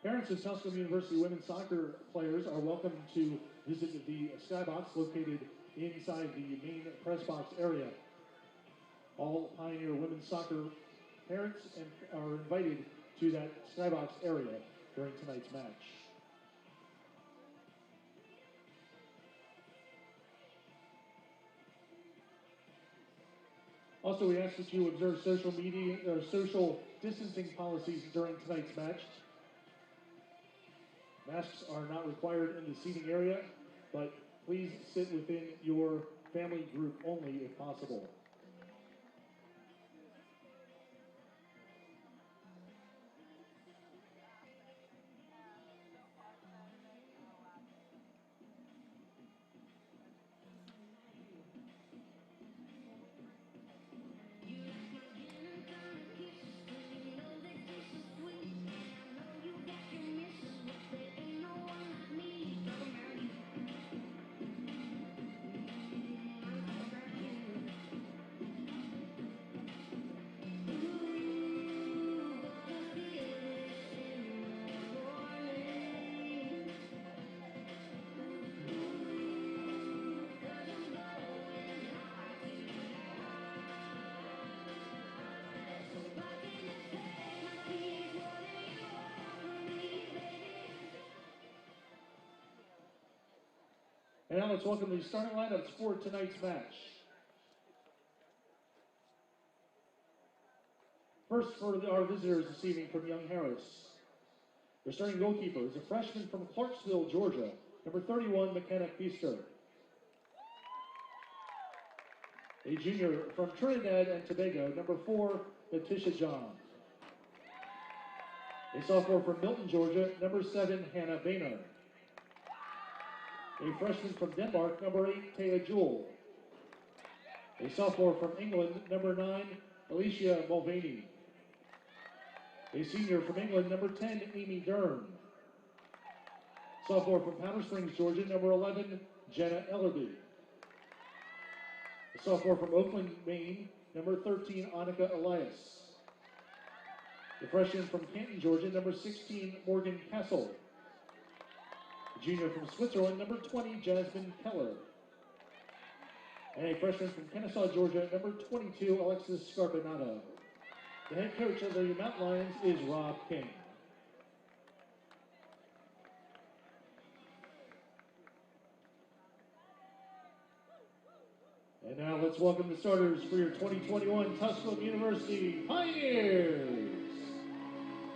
Parents of Tusculum University women's soccer players are welcome to visit the skybox located inside the main press box area. All Pioneer women's soccer parents are invited to that skybox area during tonight's match. Also, we ask that you observe social distancing policies during tonight's match. Masks are not required in the seating area, but please sit within your family group only if possible. And now let's welcome the starting lineups for tonight's match. First for our visitors this evening from Young Harris. Their starting goalkeeper is a freshman from Clarksville, Georgia, number 31, McKenna Feaster. A junior from Trinidad and Tobago, number 4, Letitia John. A sophomore from Milton, Georgia, number 7, Hannah Boehner. A freshman from Denmark, number 8, Taya Jewell. A sophomore from England, number 9, Alicia Mulvaney. A senior from England, number 10, Amy Dern. Sophomore from Powder Springs, Georgia, number 11, Jenna Ellerby. A sophomore from Oakland, Maine, number 13, Annika Elias. A freshman from Canton, Georgia, number 16, Morgan Castle. Junior from Switzerland, number 20, Jasmine Keller. And a freshman from Kennesaw, Georgia, number 22, Alexis Scarpinato. The head coach of the Mountain Lions is Rob King. And now let's welcome the starters for your 2021 Tusculum University Pioneers.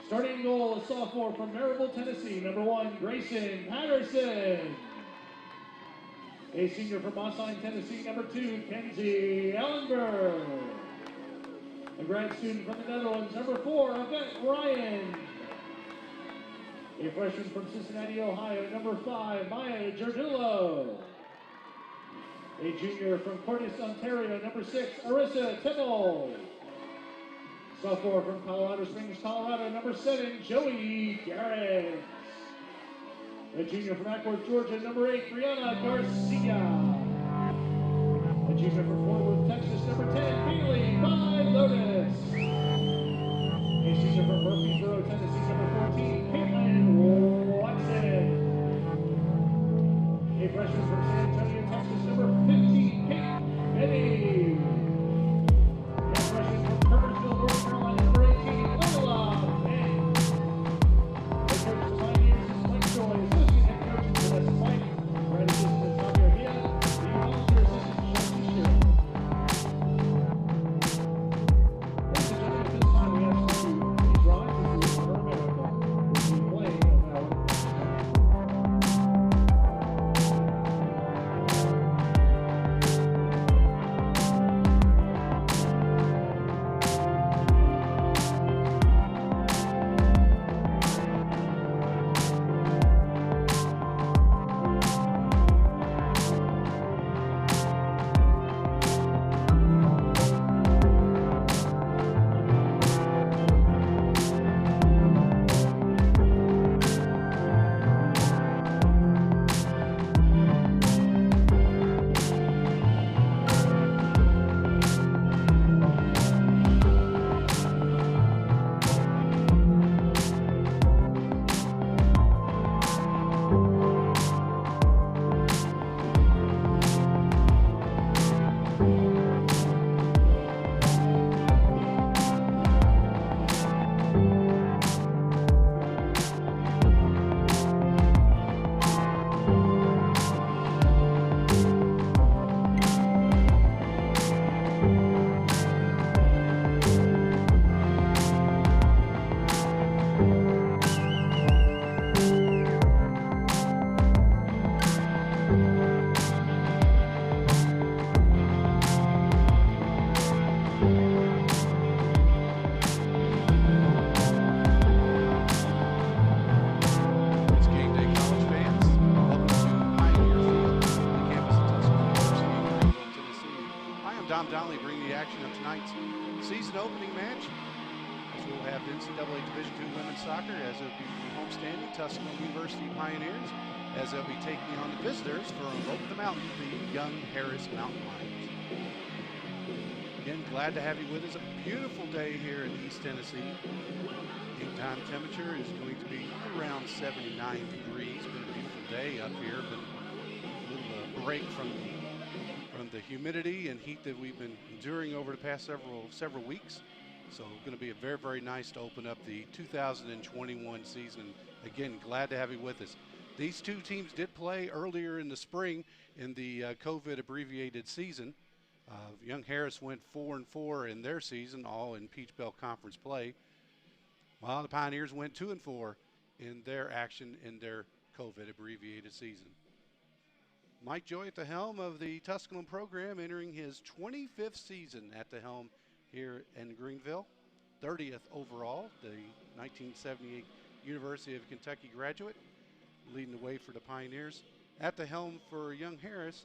Starting in goal, a sophomore from Maryville, Tennessee, number 1, Grayson Patterson. A senior from Mossine, Tennessee, number 2, Kenzie Ellenberg. A grad student from the Netherlands, number 4, Yvette Ryan. A freshman from Cincinnati, Ohio, number 5, Maya Giardullo. A junior from Cordes, Ontario, number 6, Arissa Timmel. Sophomore from Colorado Springs, Colorado, number 7, Joey Garrett. A junior from Ackworth, Georgia, number 8, Brianna Garcia. A junior from Fort Worth, Texas, number 10, Haley Lotus. A senior from Murfreesboro, Tennessee, number 14, Caitlin Watson. A freshman from San Antonio, Texas, number 15, Kate Benny. A freshman from Kernersville, North Carolina, number 18, Lola Penn. The coach of the Pioneers is Mike Joy, assistant head coach of the West Fighting. Grad assistant Javier Hia, the volunteer assistant Shelby Shearer. Ladies and gentlemen, opening match. So we'll have NCAA Division II women's soccer as it'll be homestanding Tusculum University Pioneers as they'll be taking on the visitors from over the mountain, the Young Harris Mountain Lions. Again, glad to have you with us. A beautiful day here in East Tennessee. Daytime temperature is going to be around 79 degrees. Been a beautiful day up here. Been a little break from the humidity and heat that we've been enduring over the past several weeks. So going to be a very, very nice to open up the 2021 season. Again, glad to have you with us. These two teams did play earlier in the spring in the COVID abbreviated season. Young Harris went 4-4 in their season, all in Peach Belt Conference play, while the Pioneers went 2-4 in their action in their COVID abbreviated season. Mike Joy at the helm of the Tusculum program, entering his 25th season at the helm here in Greenville, 30th overall, the 1978 University of Kentucky graduate, leading the way for the Pioneers. At the helm for Young Harris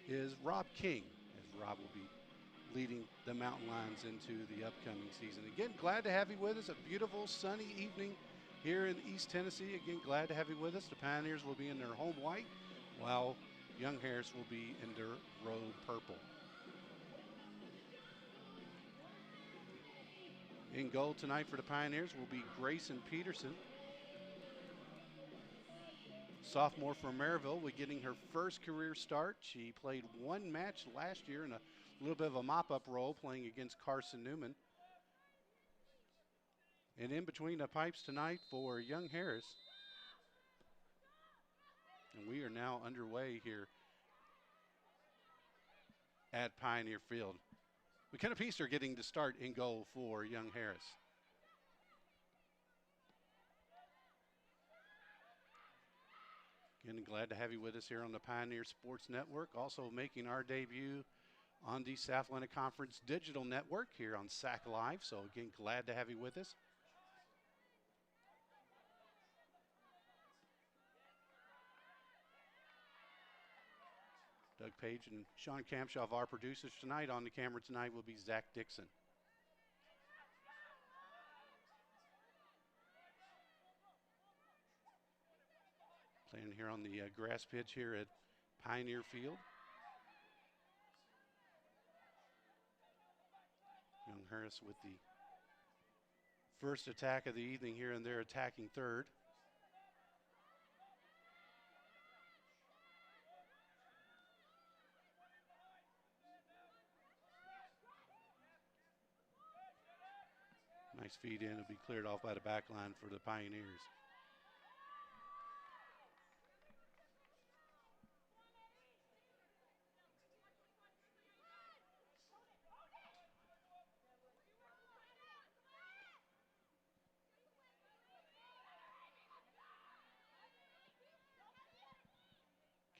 is Rob King, as Rob will be leading the Mountain Lions into the upcoming season. Again, glad to have you with us. A beautiful sunny evening here in East Tennessee. Again, glad to have you with us. The Pioneers will be in their home white, while Young Harris will be in their road purple. In goal tonight for the Pioneers will be Grayson Peterson. Sophomore from Maryville, will getting her first career start. She played one match last year in a little bit of a mop-up role, playing against Carson Newman. And in between the pipes tonight for Young Harris. And we are now underway here at Pioneer Field. McKenna Peaster getting to start in goal for Young Harris. Again, glad to have you with us here on the Pioneer Sports Network. Also making our debut on the South Atlantic Conference Digital Network here on SAC Live. So again, glad to have you with us. Doug Page and Sean Kamshoff, our producers tonight. On the camera tonight will be Zach Dixon. Playing here on the grass pitch here at Pioneer Field. Young Harris with the first attack of the evening here, and they're attacking third. Nice feed in. It'll be cleared off by the back line for the Pioneers.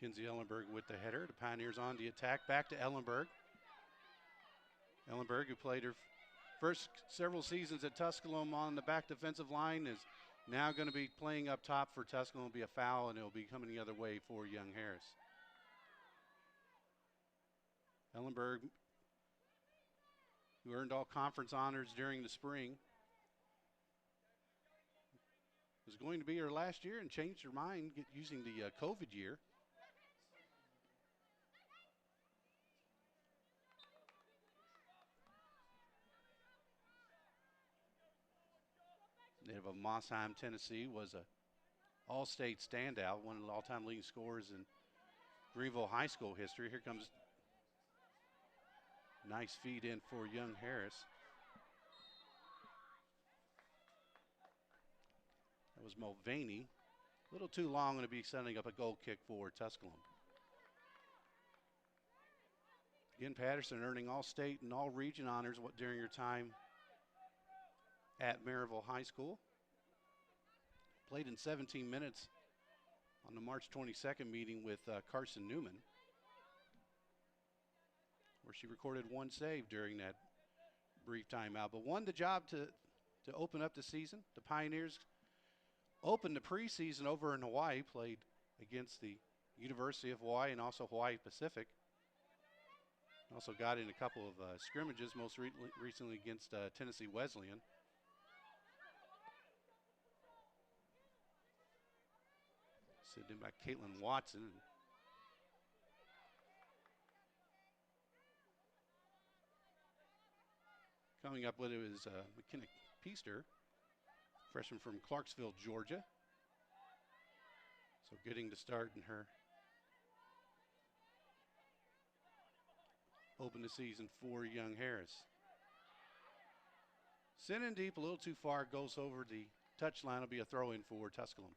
Kinsey Ellenberg with the header. The Pioneers on the attack. Back to Ellenberg. Ellenberg, who played her first several seasons at Tusculum on the back defensive line, is now going to be playing up top for Tusculum. It'll be a foul, and it'll be coming the other way for Young Harris. Ellenberg, who earned all conference honors during the spring, was going to be her last year and changed her mind using the COVID year. Native of Mossheim, Tennessee, was a all-state standout, one of the all-time leading scorers in Greenville High School history. Here comes nice feed in for Young Harris. That was Mulvaney. A little too long, going to be setting up a goal kick for Tusculum. Again, Patterson earning all-state and all-region honors during your time at Maryville High School. Played in 17 minutes on the March 22nd meeting with Carson Newman, where she recorded one save during that brief timeout, but won the job to open up the season. The Pioneers opened the preseason over in Hawaii, played against the University of Hawaii and also Hawaii Pacific. Also got in a couple of scrimmages, most recently against Tennessee Wesleyan. Sitting in by Caitlin Watson. Coming up with it is McKenna Peaster, freshman from Clarksville, Georgia. So getting to start in her open the season for Young Harris. Sending deep a little too far, goes over the touchline. Will be a throw in for Tusculum.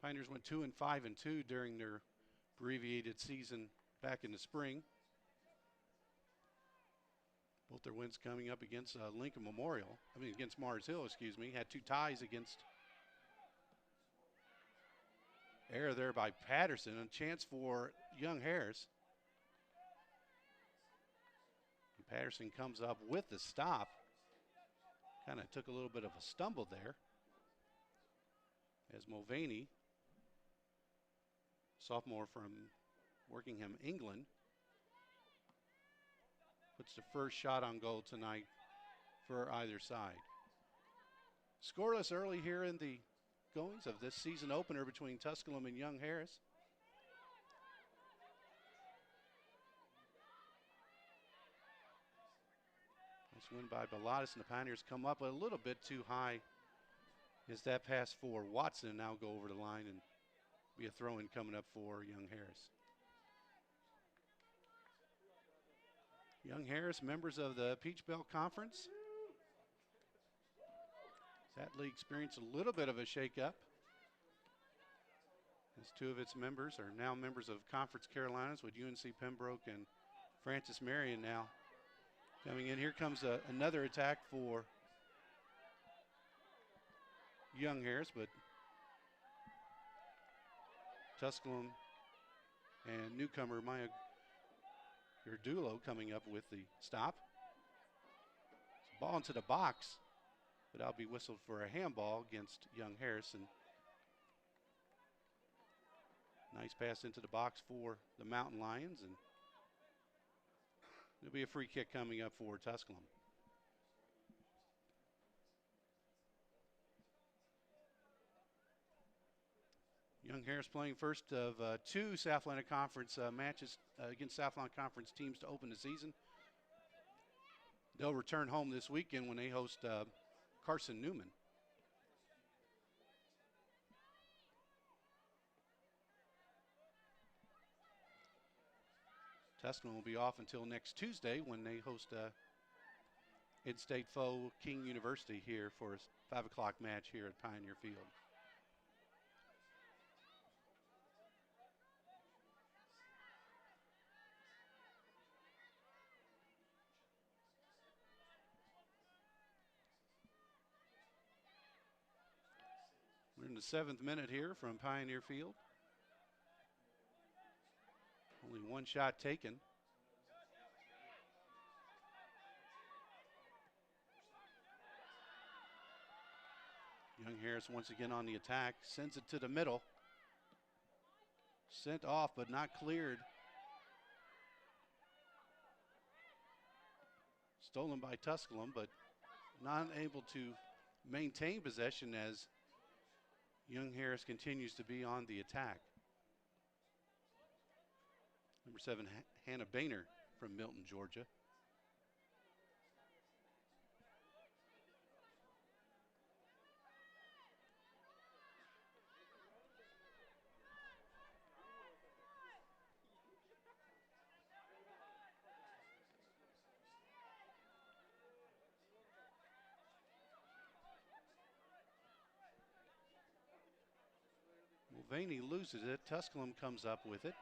Pioneers went 2-5-2 during their abbreviated season back in the spring. Both their wins coming up against Lincoln Memorial. Against Mars Hill, excuse me. Had 2 ties against error there by Patterson. A chance for Young Harris. And Patterson comes up with the stop. Kind of took a little bit of a stumble there. As Mulvaney, sophomore from Workingham, England, puts the first shot on goal tonight for either side. Scoreless early here in the goings of this season opener between Tusculum and Young Harris. Nice win by Bilotis, and the Pioneers come up a little bit too high as that pass for Watson now go over the line and be a throw-in coming up for Young Harris. Young Harris, members of the Peach Belt Conference. That league experienced a little bit of a shakeup as 2 of its members are now members of Conference Carolinas, with UNC Pembroke and Francis Marion now coming in. Here comes another attack for Young Harris, but Tusculum and newcomer Maya Gerdulo coming up with the stop. So ball into the box, but that'll be whistled for a handball against Young Harris. And nice pass into the box for the Mountain Lions, and there'll be a free kick coming up for Tusculum. Young Harris playing first of 2 South Atlantic Conference matches against South Atlantic Conference teams to open the season. They'll return home this weekend when they host Carson Newman. Tusculum will be off until next Tuesday when they host in-state foe King University here for a 5 o'clock match here at Pioneer Field. We're in the 7th minute here from Pioneer Field. Only 1 shot taken. Young Harris once again on the attack, sends it to the middle. Sent off but not cleared. Stolen by Tusculum, but not able to maintain possession as Young Harris continues to be on the attack. Number 7, Hannah Boehner from Milton, Georgia. Mulvaney loses it. Tusculum comes up with it.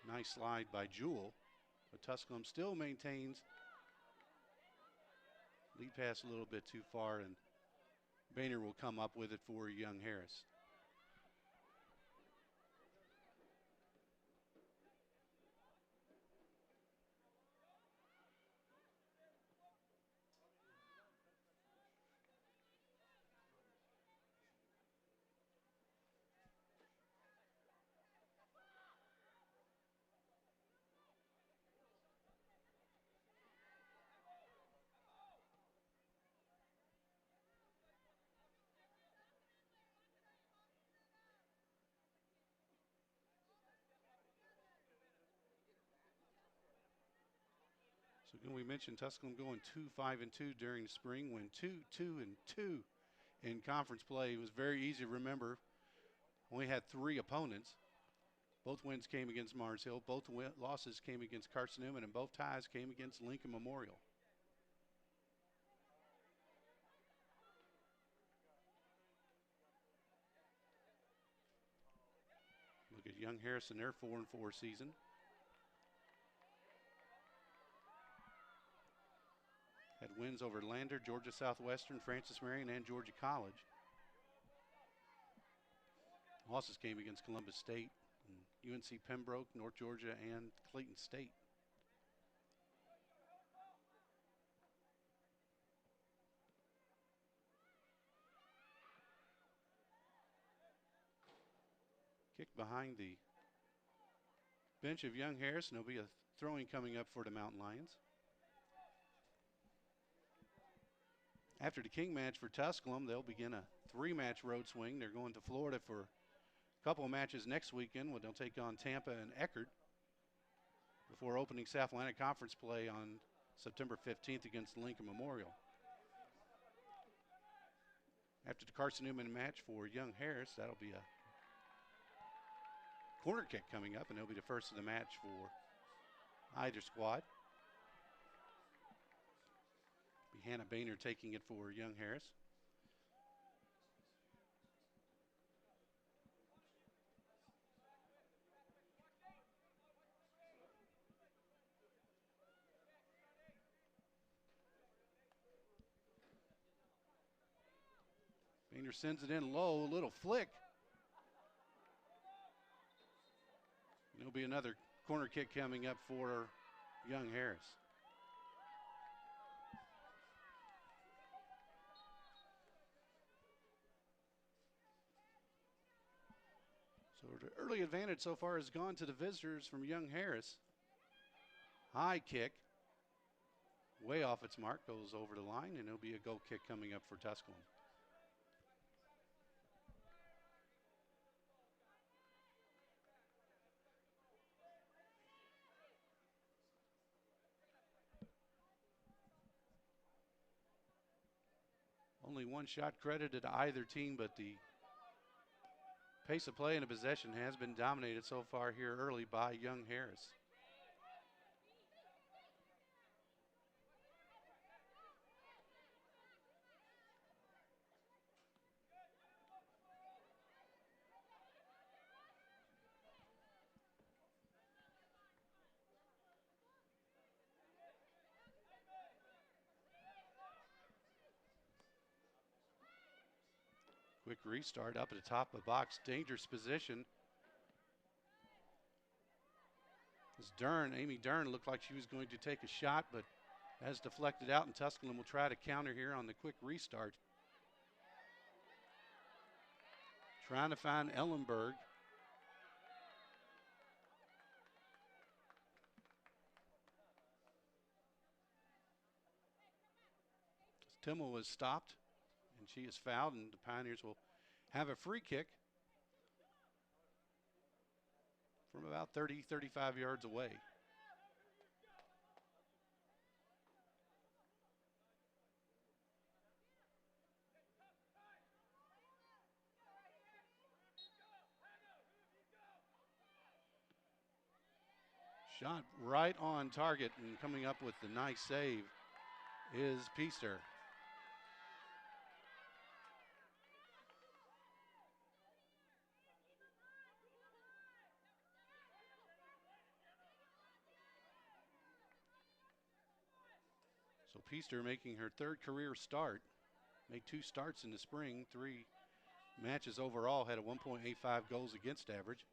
Nice slide by Jewell. But Tusculum still maintains Lead pass a little bit too far, and Boehner will come up with it for Young Harris. So again, we mentioned Tusculum going 2-5-2 during the spring, went 2-2-2 in conference play. It was very easy to remember. Only had 3 opponents. Both wins came against Mars Hill. Both losses came against Carson Newman, and both ties came against Lincoln Memorial. Look at Young Harris in their 4-4 season. Had wins over Lander, Georgia Southwestern, Francis Marion, and Georgia College. Losses came against Columbus State, and UNC Pembroke, North Georgia, and Clayton State. Kick behind the bench of Young Harris, and there'll be a throwing coming up for the Mountain Lions. After the King match for Tusculum, they'll begin a 3-match road swing. They're going to Florida for a couple of matches next weekend when they'll take on Tampa and Eckerd before opening South Atlantic Conference play on September 15th against Lincoln Memorial. After the Carson Newman match for Young Harris, that'll be a corner kick coming up, and it'll be the first of the match for either squad. Be Hannah Boehner taking it for Young Harris. Boehner sends it in low, little flick. There'll be another corner kick coming up for Young Harris. So the early advantage so far has gone to the visitors from Young Harris. High kick, way off its mark, goes over the line, and it'll be a goal kick coming up for Tusculum. Only one shot credited to either team, but the pace of play and the possession has been dominated so far here early by Young Harris. Quick restart up at the top of the box. Dangerous position. As Amy Dern looked like she was going to take a shot, but has deflected out, and Tusculum will try to counter here on the quick restart. Trying to find Ellenberg. Timmel was stopped, and she is fouled, and the Pioneers will have a free kick from about 30, 35 yards away. Shot right on target, and coming up with the nice save is Peaster. So Peaster making her third career start. Made 2 starts in the spring, 3 matches overall, had a 1.85 goals against average.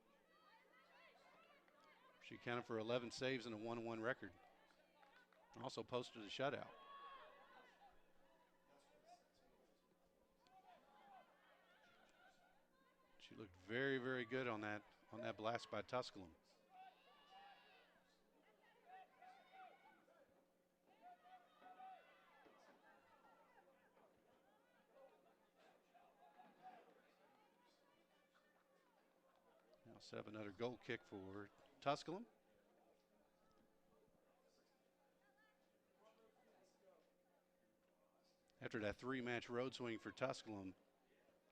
She accounted for 11 saves and a 1-1 record. Also posted a shutout. She looked very, very good on that blast by Tusculum. Now set up another goal kick for Tusculum. After that 3-match road swing for Tusculum,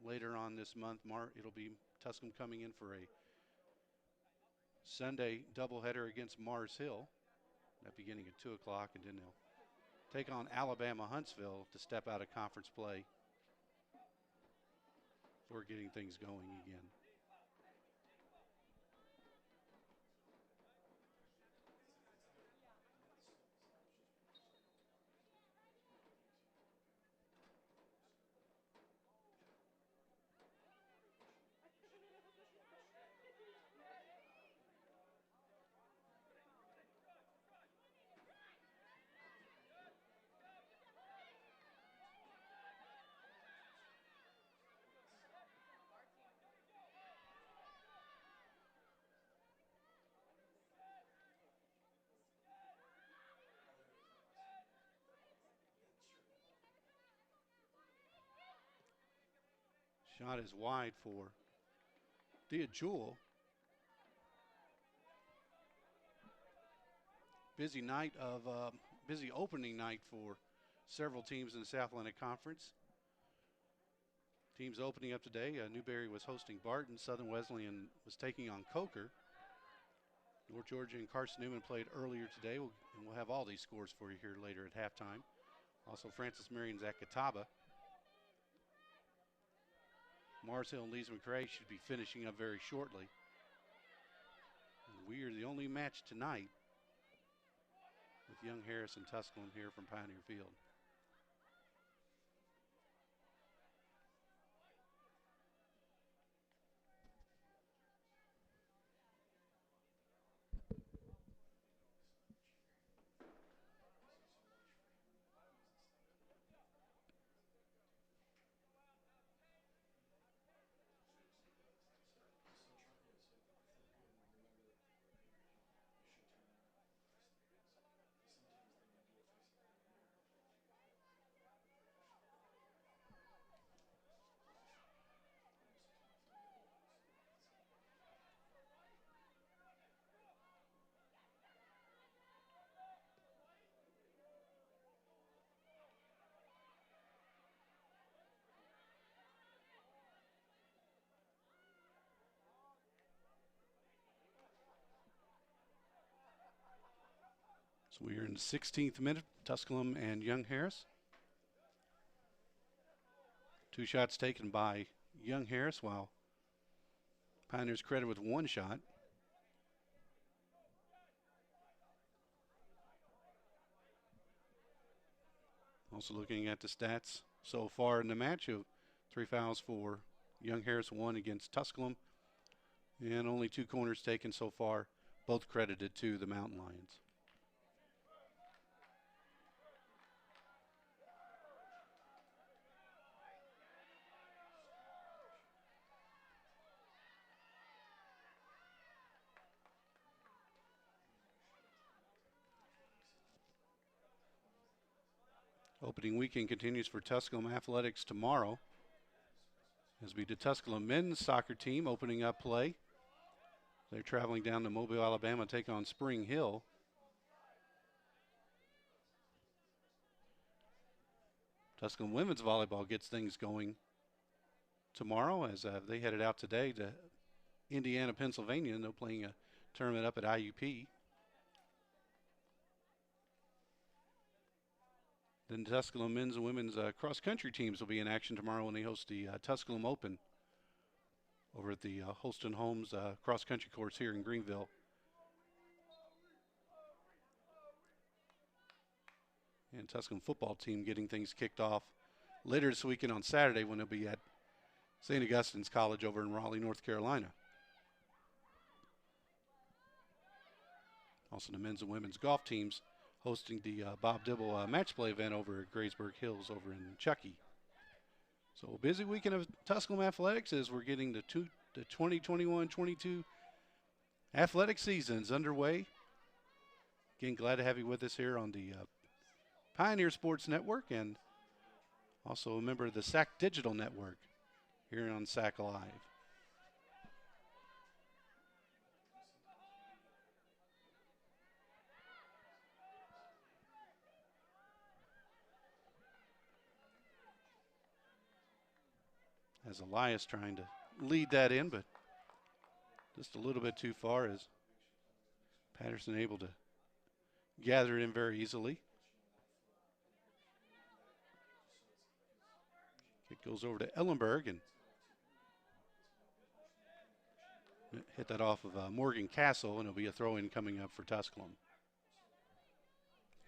later on this month, it'll be Tusculum coming in for a Sunday doubleheader against Mars Hill, that beginning at 2 o'clock, and then they'll take on Alabama Huntsville to step out of conference play before getting things going again. Shot is wide for Thea Jewell. Busy opening night for several teams in the South Atlantic Conference. Teams opening up today. Newberry was hosting Barton. Southern Wesleyan was taking on Coker. North Georgia and Carson Newman played earlier today, and we'll have all these scores for you here later at halftime. Also, Francis Marion's at Catawba. Mars Hill and Lees McRae should be finishing up very shortly. And we are the only match tonight with Young Harris and Tusculum here from Pioneer Field. So we are in the 16th minute, Tusculum and Young Harris. 2 shots taken by Young Harris, while Pioneers credited with 1 shot. Also looking at the stats so far in the match, of 3 fouls for Young Harris, 1 against Tusculum, and only 2 corners taken so far, both credited to the Mountain Lions. Opening weekend continues for Tusculum Athletics tomorrow, as we the Tusculum men's soccer team opening up play. They're traveling down to Mobile, Alabama to take on Spring Hill. Tusculum women's volleyball gets things going tomorrow, as they headed out today to Indiana, Pennsylvania, and they're playing a tournament up at IUP. Then Tusculum men's and women's cross-country teams will be in action tomorrow when they host the Tusculum Open over at the Holston Homes cross-country course here in Greenville. and Tusculum football team getting things kicked off later this weekend on Saturday when they'll be at St. Augustine's College over in Raleigh, North Carolina. Also, the men's and women's golf teams hosting the Bob Dibble match play event over at Graysburg Hills over in Chuckey. So a busy weekend of Tusculum athletics as we're getting the 2021-22 athletic seasons underway. Again, glad to have you with us here on the Pioneer Sports Network and also a member of the SAC Digital Network here on SAC Live. As Elias trying to lead that in, but just a little bit too far as Patterson able to gather it in very easily. Kick goes over to Ellenberg and hit that off of Morgan Castle, and it'll be a throw-in coming up for Tusculum.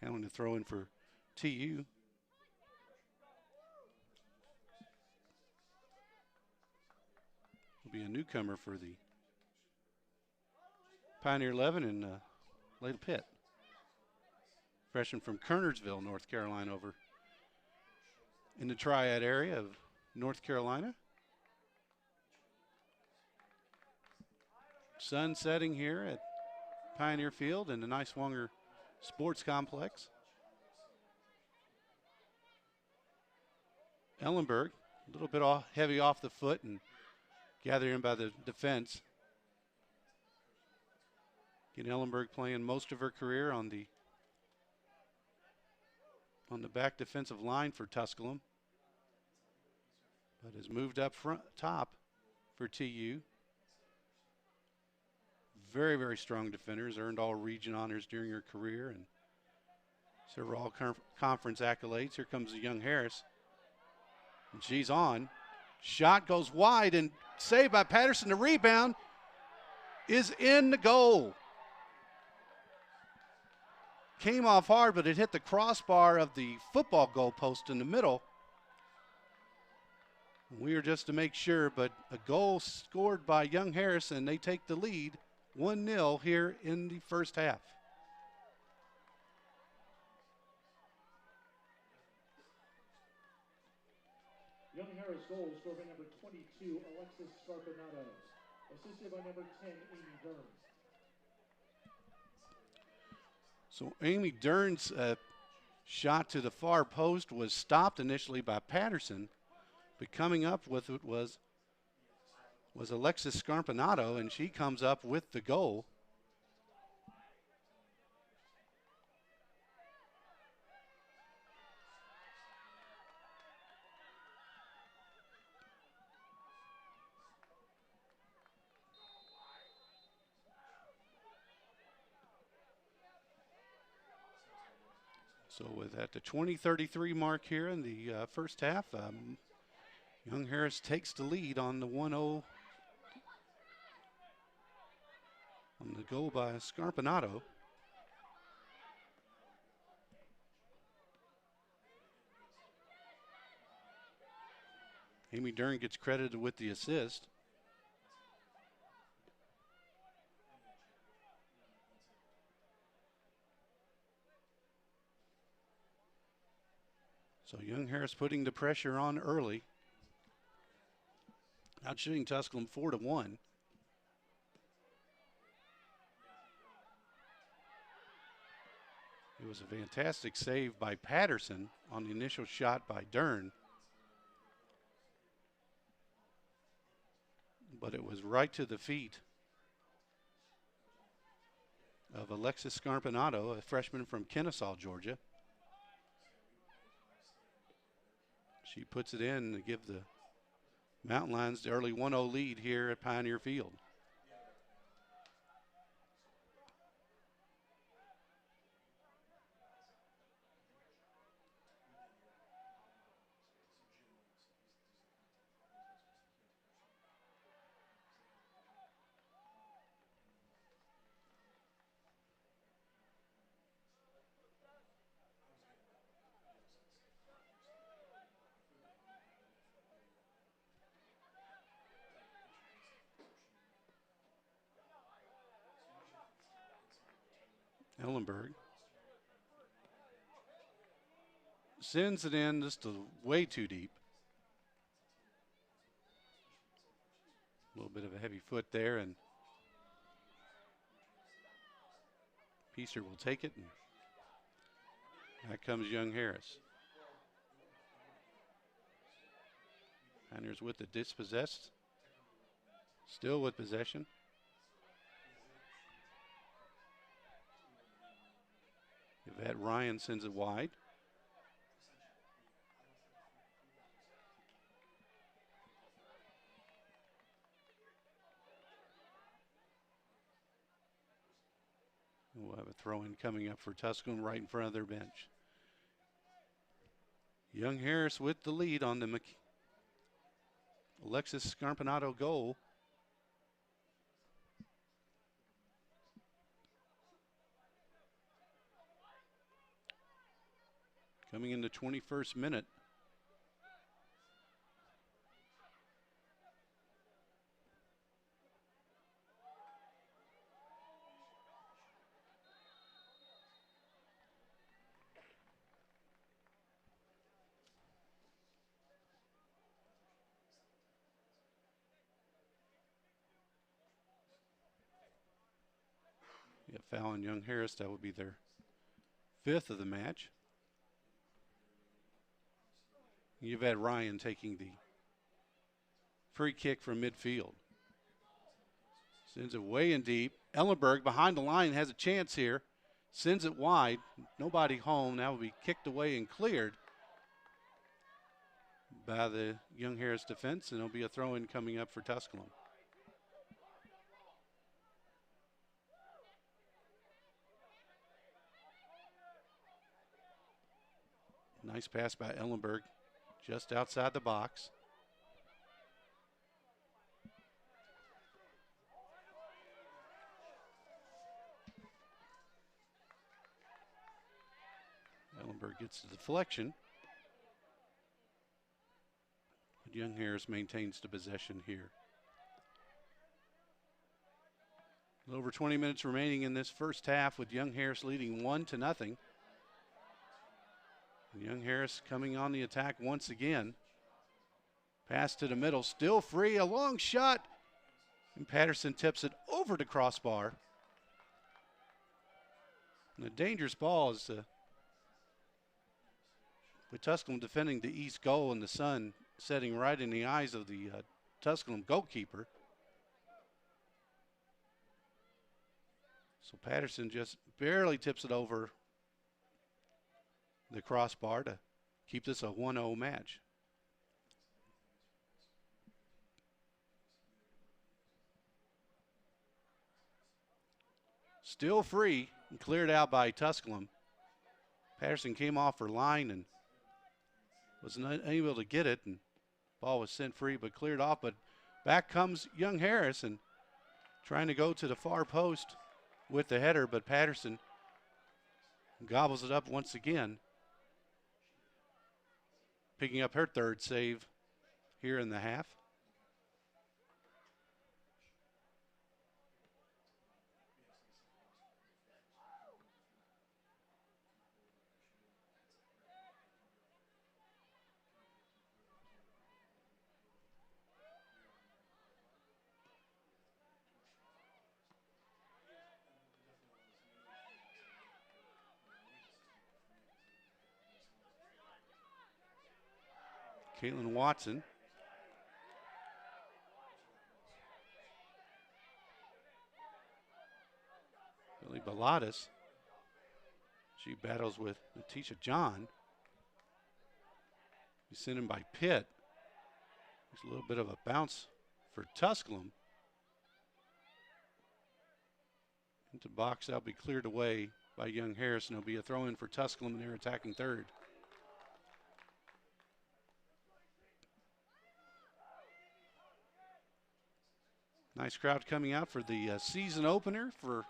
Handling the throw-in for TU. Will be a newcomer for the Pioneer 11 and Layla Pitt. Freshman from Kernersville, North Carolina, over in the Triad area of North Carolina. Sun setting here at Pioneer Field in the Niswonger Sports Complex. Ellenberg, a little bit heavy off the foot and gathered in by the defense. Again, Ellenberg playing most of her career on the back defensive line for Tusculum, but has moved up front top for TU. Very, very strong defenders, earned all region honors during her career and several all-conference accolades. Here comes the young Harris, and she's on. Shot goes wide and saved by Patterson. The rebound is in the goal. Came off hard, but it hit the crossbar of the football goal post in the middle. We are just to make sure, but a goal scored by young Harrison. They take the lead 1-0 here in the first half. Young Harris goal scored by number 22, Alexis Scarpinato. Assisted by number 10, Amy Dern. So Amy Dern's shot to the far post was stopped initially by Patterson, but coming up with it was Alexis Scarpinato, and she comes up with the goal. So with at the 20:33 mark here in the first half, young Harris takes the lead on the 1-0 on the goal by Scarpinato. Amy Dern gets credited with the assist. So young Harris putting the pressure on early. Outshooting Tusculum 4-1. It was a fantastic save by Patterson on the initial shot by Dern. But it was right to the feet of Alexis Scarpinato, a freshman from Kennesaw, Georgia. She puts it in to give the Mountain Lions the early 1-0 lead here at Pioneer Field. Ellenberg sends it in just way too deep. A little bit of a heavy foot there, and Piecer will take it, and back comes Young Harris. Pioneers with the dispossessed, still with possession. Yvette Ryan sends it wide. We'll have a throw-in coming up for Tusculum right in front of their bench. Young Harris with the lead on the Alexis Scarpinato goal. Coming in the 21st minute. Yeah, foul on Young Harris. That would be their 5th of the match. You've had Ryan taking the free kick from midfield. Sends it way in deep. Ellenberg behind the line has a chance here. Sends it wide. Nobody home. That will be kicked away and cleared by the Young Harris defense, and it'll be a throw-in coming up for Tusculum. Nice pass by Ellenberg, just outside the box. Ellenberg gets the deflection. But Young Harris maintains the possession here. A little over 20 minutes remaining in this first half, with Young Harris leading 1-0. Young Harris coming on the attack once again. Pass to the middle, still free, a long shot. And Patterson tips it over the crossbar. And a dangerous ball is with Tusculum defending the east goal and the sun setting right in the eyes of the Tusculum goalkeeper. So Patterson just barely tips it over the crossbar to keep this a 1-0 match. Still free and cleared out by Tusculum. Patterson came off her line and was unable to get it, and ball was sent free but cleared off. But back comes Young Harris and trying to go to the far post with the header, but Patterson gobbles it up once again, picking up her 3rd save here in the half. Caitlin Watson. Billy Baladas. She battles with Natisha John. He's sent in by Pitt. There's a little bit of a bounce for Tusculum. Into box, that'll be cleared away by Young Harris, and it'll be a throw-in for Tusculum, and they're attacking 3rd. Nice crowd coming out for the season opener for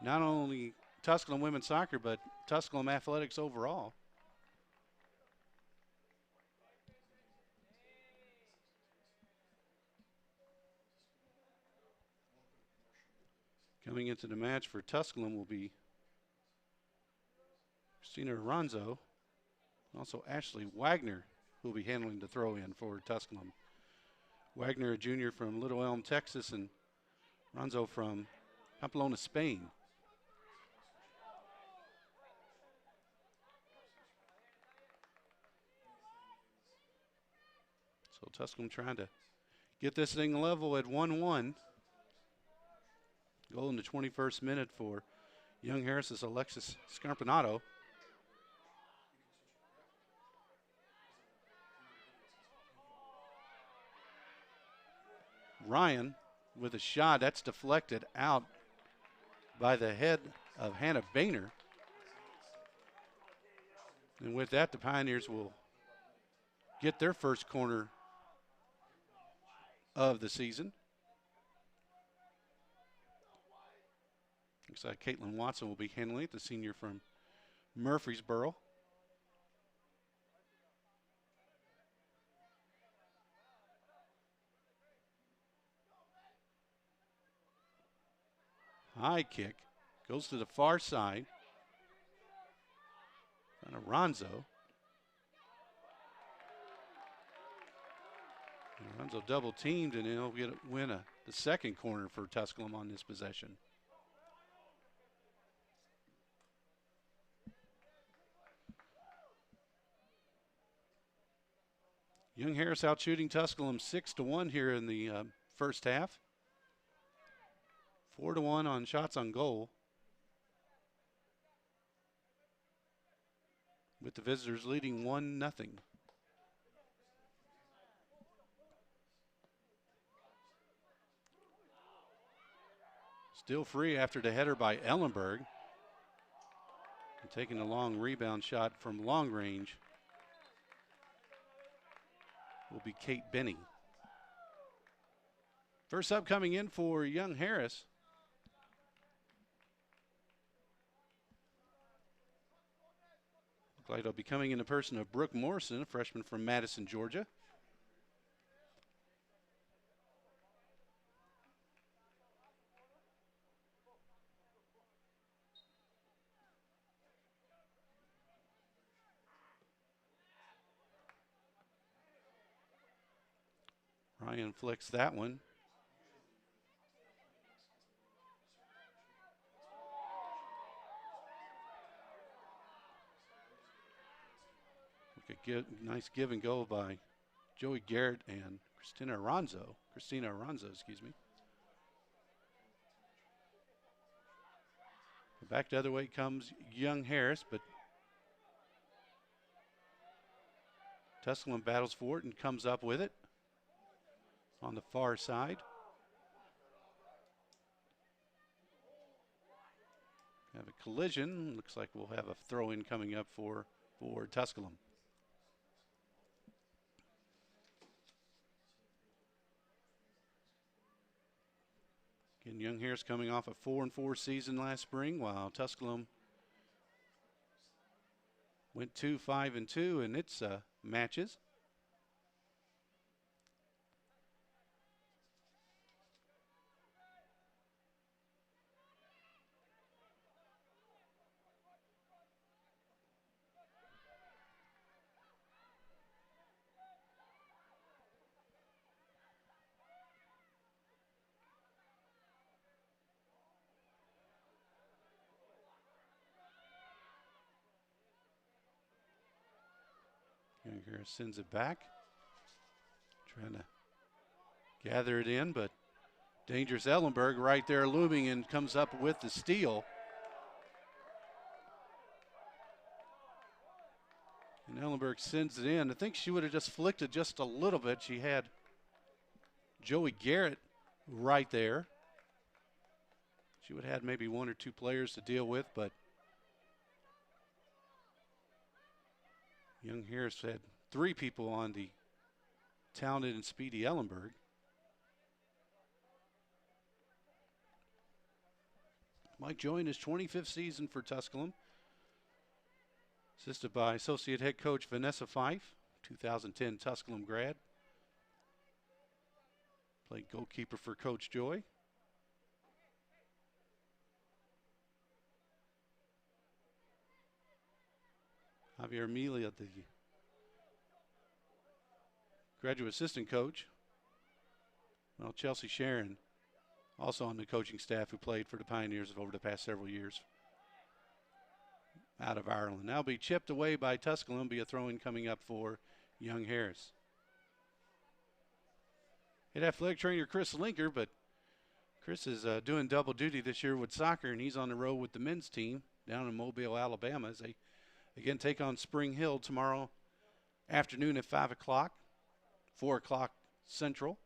not only Tusculum women's soccer, but Tusculum athletics overall. Coming into the match for Tusculum will be Christina Ronzo. Also Ashley Wagner, who will be handling the throw in for Tusculum. Wagner, a junior from Little Elm, Texas, and Ronzo from Pamplona, Spain. So Tusculum trying to get this thing level at 1-1. Goal in the 21st minute for Young Harris's Alexis Scarpinato. Ryan with a shot that's deflected out by the head of Hannah Boehner. And with that, the Pioneers will get their first corner of the season. Looks like Caitlin Watson will be handling it, the senior from Murfreesboro. High kick goes to the far side. And Ronzo. Ronzo double teamed, and he'll win the second corner for Tusculum on this possession. Young Harris out shooting Tusculum 6-1 here in the first half. 4-1 on shots on goal. With the visitors leading 1-0. Still free after the header by Ellenberg. And taking a long rebound shot from long range will be Kate Benny. First sub coming in for Young Harris. Looks like it'll be coming in the person of Brooke Morrison, a freshman from Madison, Georgia. Ryan flicks that one. Nice give and go by Joey Garrett and Christina Aranzo, excuse me. Back the other way comes Young Harris, but Tusculum battles for it and comes up with it on the far side. Have a collision. Looks like we'll have a throw-in coming up for Tusculum. Again, Young Harris coming off a 4-4 season last spring, while Tusculum went 2-5-2 in its matches. Young Harris sends it back. Trying to gather it in, but dangerous Ellenberg right there looming and comes up with the steal. And Ellenberg sends it in. I think she would have just flicked it just a little bit. She had Joey Garrett right there. She would have had maybe one or two players to deal with, but Young Harris had three people on the talented and speedy Ellenberg. Mike joined his 25th season for Tusculum, assisted by associate head coach Vanessa Fife, 2010 Tusculum grad. Played goalkeeper for Coach Joy. Javier Emilia, the graduate assistant coach. Well, Chelsea Sharon, also on the coaching staff, who played for the Pioneers over the past several years out of Ireland. Now be chipped away by Tusculum, be a throw-in coming up for Young Harris. Hit athletic trainer Chris Linker, but Chris is doing double duty this year with soccer, and he's on the road with the men's team down in Mobile, Alabama, as they again take on Spring Hill tomorrow afternoon at 5 o'clock, 4 o'clock Central.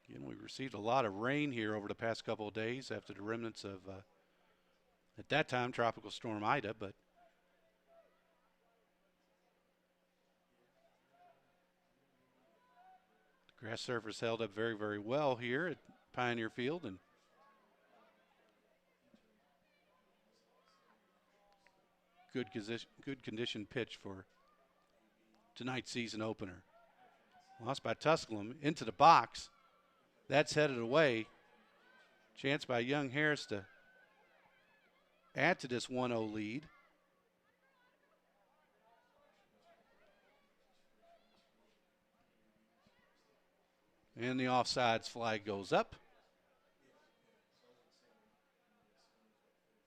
Again, we received a lot of rain here over the past couple of days after the remnants of, at that time, Tropical Storm Ida, but the grass surface held up very, very well here at Pioneer Field, and good condition pitch for tonight's season opener. Lost by Tusculum into the box. That's headed away. Chance by Young Harris to add to this 1-0 lead. And the offsides flag goes up.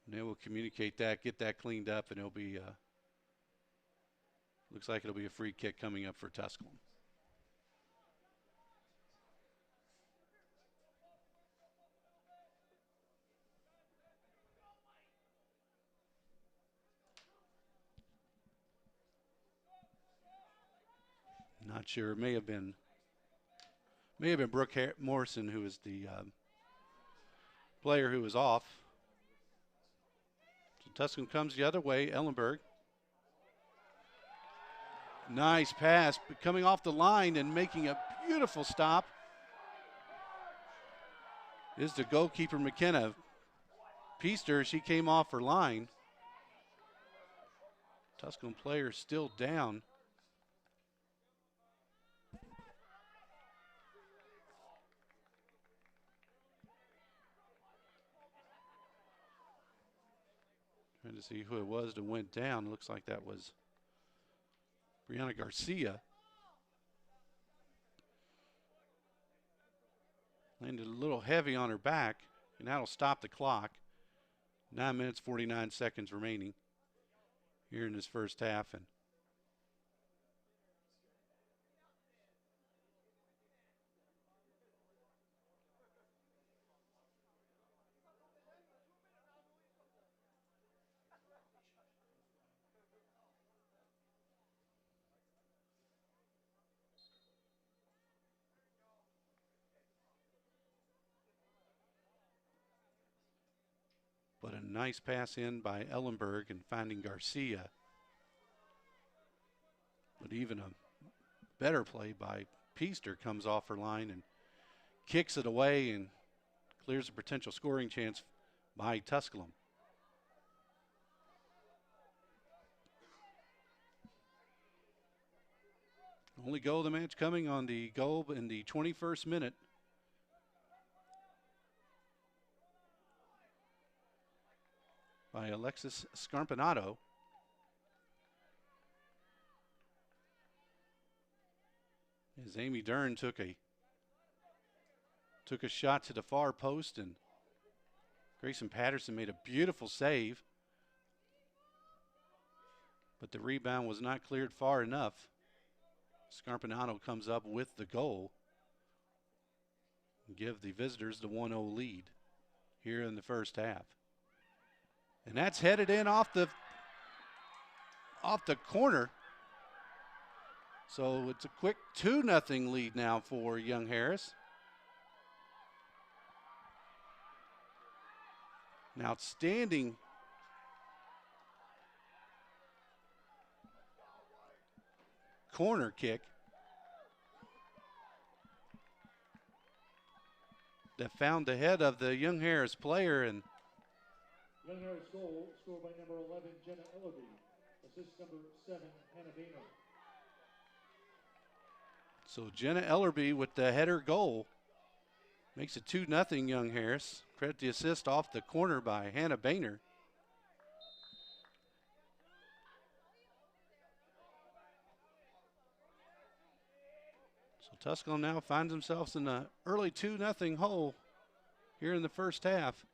And they will communicate that, get that cleaned up, and it'll be, looks like it'll be a free kick coming up for Tusculum. Not sure. It may have been Brooke Morrison, who is the player who was off. So Tusculum comes the other way. Ellenberg. Nice pass, but coming off the line and making a beautiful stop is the goalkeeper, McKenna. Peaster, she came off her line. Tusculum player still down. Trying to see who it was that went down. Looks like that was Brianna Garcia. Landed a little heavy on her back, and that'll stop the clock. 9 minutes, 49 seconds remaining here in this first half. And but a nice pass in by Ellenberg and finding Garcia. But even a better play by Peaster comes off her line and kicks it away and clears a potential scoring chance by Tusculum. Only goal of the match coming on the goal in the 21st minute. By Alexis Scarpinato. As Amy Dern took a shot to the far post, and Grayson Patterson made a beautiful save. But the rebound was not cleared far enough. Scarpinato comes up with the goal and give the visitors the 1-0 lead here in the first half. And that's headed in off the corner. So it's a quick 2-0 lead now for Young Harris. An outstanding corner kick that found the head of the Young Harris player, and Young Harris goal scored by number 11, Jenna Ellerby. Assist number 7, Hannah Boehner. So Jenna Ellerby with the header goal. Makes it 2-0 Young Harris. Credit the assist off the corner by Hannah Boehner. So Tusculum now finds themselves in the early 2-0 hole here in the first half.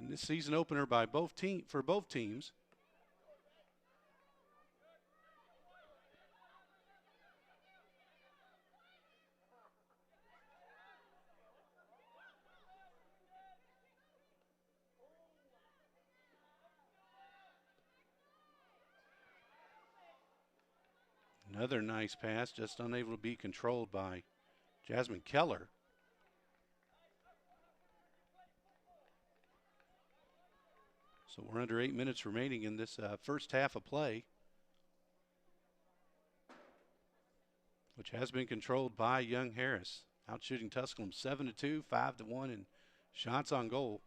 And this season opener by for both teams. Another nice pass, just unable to be controlled by Jasmine Keller. So we're under 8 minutes remaining in this first half of play, which has been controlled by Young Harris. Out shooting Tusculum 7-2, 5-1 in shots on goal.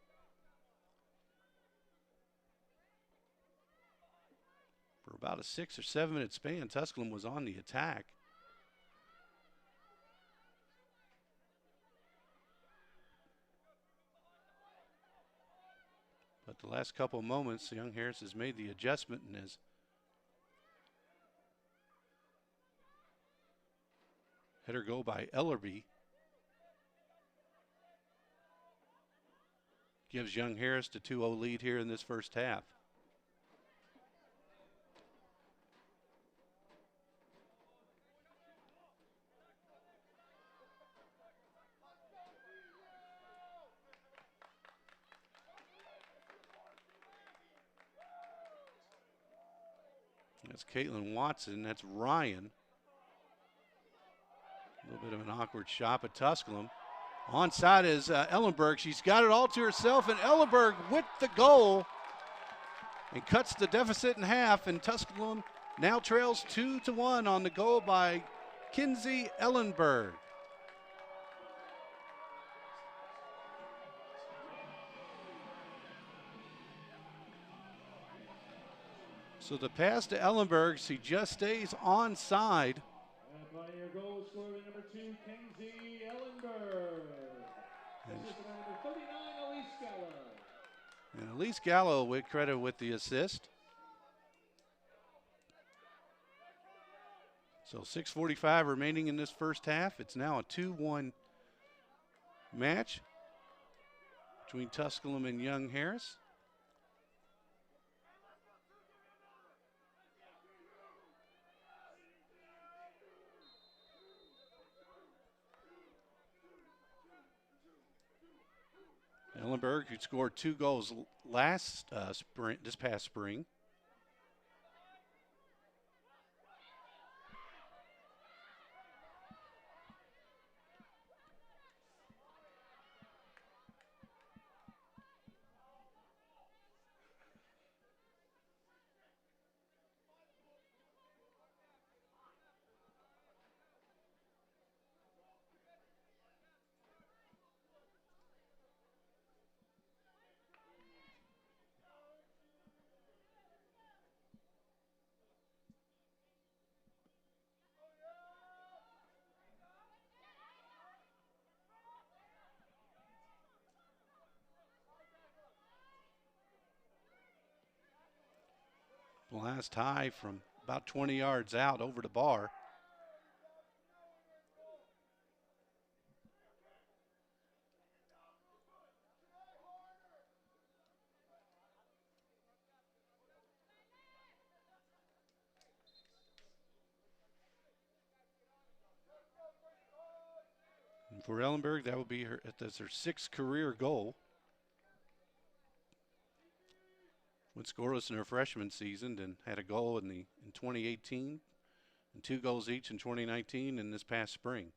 For about a 6 or 7 minute span, Tusculum was on the attack. But the last couple of moments, Young Harris has made the adjustment and has header goal by Ellerby gives Young Harris the 2-0 lead here in this first half. That's Caitlin Watson. That's Ryan. A little bit of an awkward shot at Tusculum. Onside is Ellenberg. She's got it all to herself, and Ellenberg with the goal and cuts the deficit in half. And Tusculum now trails 2-1 on the goal by Kinsey Ellenberg. So the pass to Ellenberg, she just stays onside. And by your goal scorer, number 2, Kinsey Ellenberg. Assist number 39, Elise Gallo. And Elise Gallo with credit with the assist. So 6:45 remaining in this first half. It's now a 2-1 match between Tusculum and Young Harris. Ellenberg, who scored 2 goals this past spring. Blast high from about 20 yards out over the bar. And for Ellenberg, that would be that's her 6th career goal. Went scoreless in her freshman season and had a goal in 2018 and 2 goals each in 2019 and this past spring.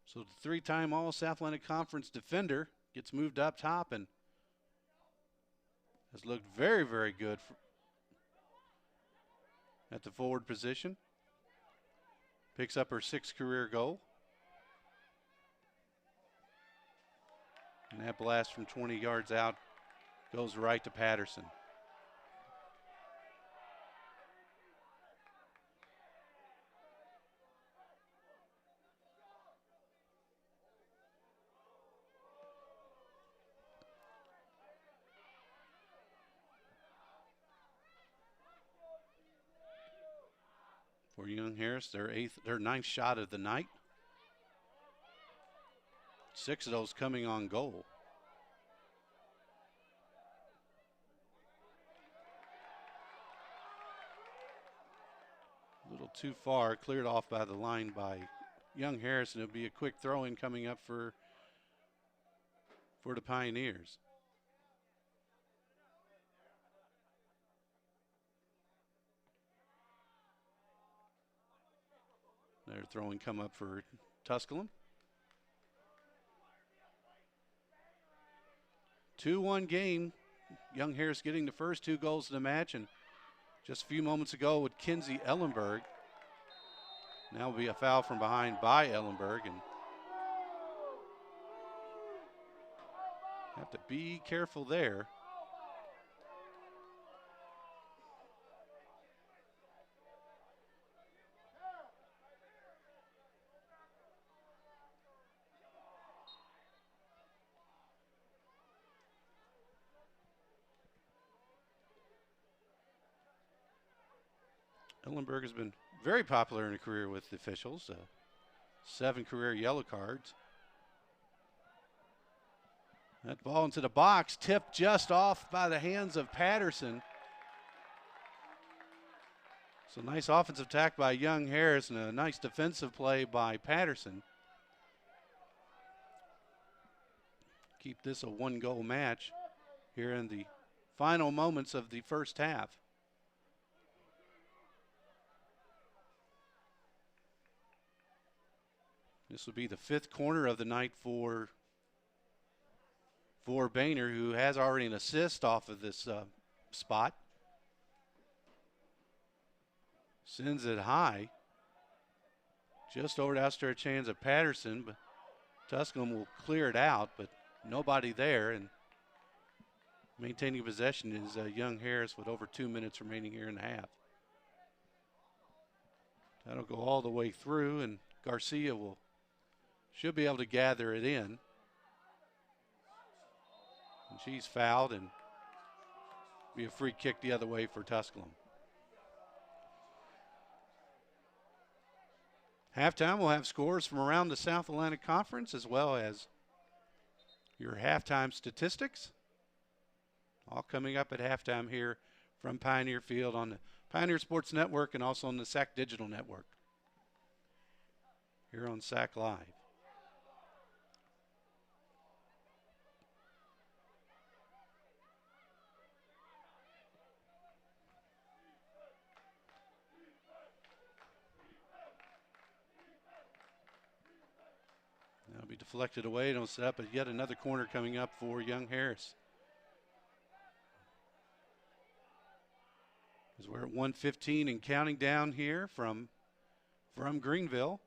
So the 3-time All-South Atlantic Conference defender gets moved up top and has looked very, very good at the forward position. Picks up her 6th career goal. And that blast from 20 yards out goes right to Patterson. For Young Harris, their ninth shot of the night. 6 of those coming on goal. A little too far, cleared off by the line by Young Harris, and it'll be a quick throw-in coming up for the Pioneers. They're throwing come up for Tusculum. 2-1 game. Young Harris getting the first 2 goals of the match, and just a few moments ago with Kinsey Ellenberg. Now will be a foul from behind by Ellenberg, and have to be careful there. Ellenberg has been very popular in a career with the officials. 7 career yellow cards. That ball into the box, tipped just off by the hands of Patterson. So nice offensive attack by Young Harris and a nice defensive play by Patterson. Keep this a 1-goal match here in the final moments of the first half. This will be the 5th corner of the night for Boehner, who has already an assist off of this spot. Sends it high. Just over to outstretched hands of Patterson, but Tusculum will clear it out, but nobody there. And maintaining possession is Young Harris with over 2 minutes remaining here in the half. That'll go all the way through, and Garcia should be able to gather it in. And she's fouled, and be a free kick the other way for Tusculum. Halftime, we'll have scores from around the South Atlantic Conference as well as your halftime statistics. All coming up at halftime here from Pioneer Field on the Pioneer Sports Network and also on the SAC Digital Network here on SAC Live. That'll be deflected away. Don't set up, but yet another corner coming up for Young Harris. As we're at 1:15 and counting down here from Greenville.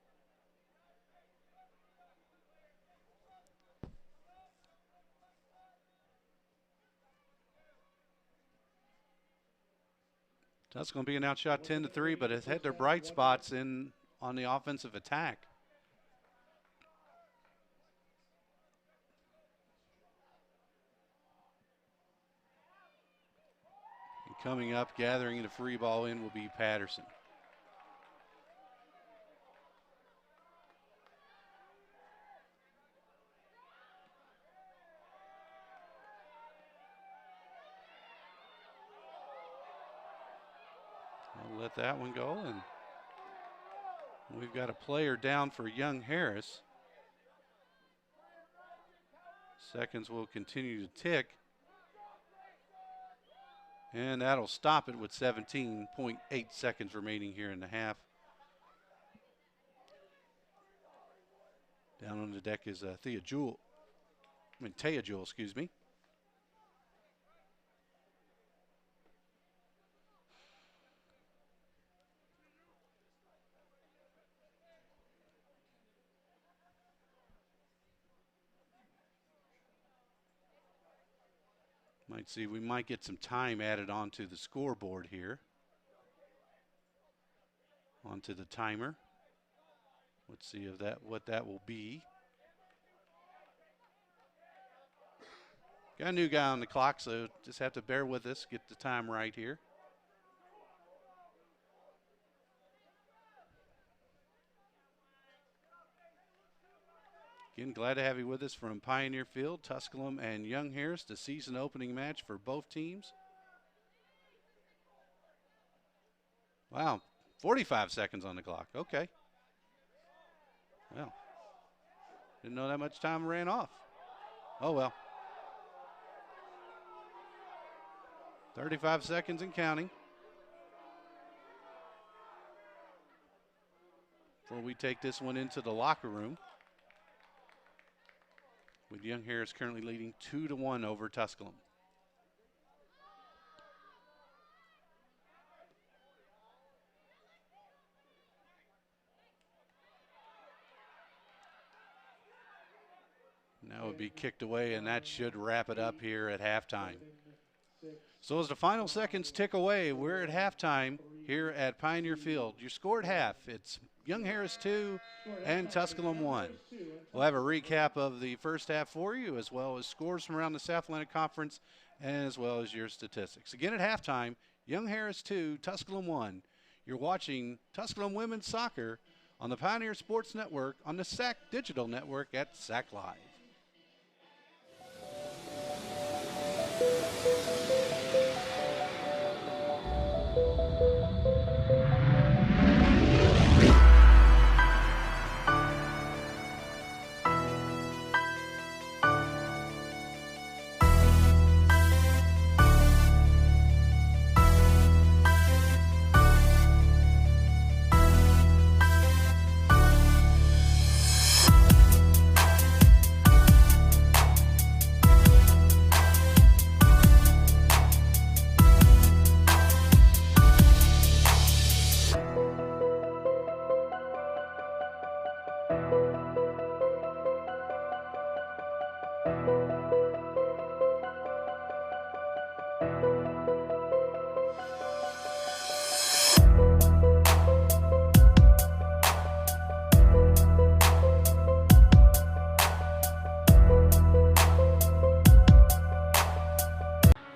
That's going to be an outshot 10-3, but it's had their bright spots on the offensive attack. And coming up, gathering the free ball in will be Patterson. I'll let that one go, and we've got a player down for Young Harris. Seconds will continue to tick. And that'll stop it with 17.8 seconds remaining here in the half. Down on the deck is Taya Jewell, excuse me. Might see, we might get some time added onto the scoreboard here. Onto the timer. Let's see what that will be. Got a new guy on the clock, so just have to bear with us, get the time right here. Again, glad to have you with us from Pioneer Field, Tusculum and Young Harris, the season opening match for both teams. Wow, 45 seconds on the clock. Okay. Well, didn't know that much time ran off. Oh, well. 35 seconds and counting. Before we take this one into the locker room, with Young Harris currently leading 2-1 over Tusculum. Now it would be kicked away, and that should wrap it up here at halftime. So as the final seconds tick away, we're at halftime here at Pioneer Field. Your score at half, it's Young Harris 2 and Tusculum 1. We'll have a recap of the first half for you, as well as scores from around the South Atlantic Conference, as well as your statistics. Again at halftime, Young Harris 2, Tusculum 1. You're watching Tusculum Women's Soccer on the Pioneer Sports Network on the SAC Digital Network at SAC Live.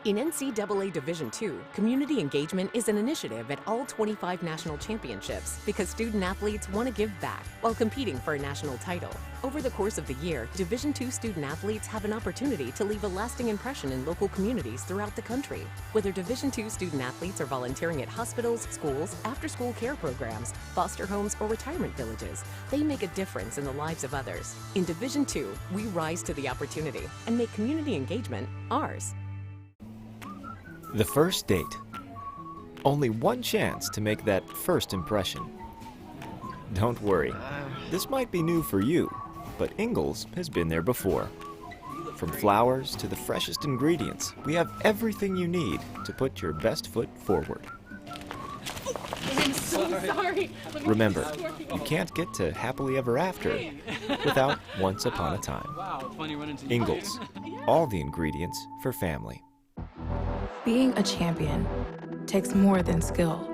In NCAA Division II, community engagement is an initiative at all 25 national championships because student-athletes want to give back while competing for a national title. Over the course of the year, Division II student-athletes have an opportunity to leave a lasting impression in local communities throughout the country. Whether Division II student-athletes are volunteering at hospitals, schools, after-school care programs, foster homes, or retirement villages, they make a difference in the lives of others. In Division II, we rise to the opportunity and make community engagement ours. The first date. Only one chance to make that first impression. Don't worry, this might be new for you, but Ingles has been there before. From flowers to the freshest ingredients, we have everything you need to put your best foot forward. I'm so sorry. Remember, you can't get to happily ever after without once upon a time. Ingles, all the ingredients for family. Being a champion takes more than skill,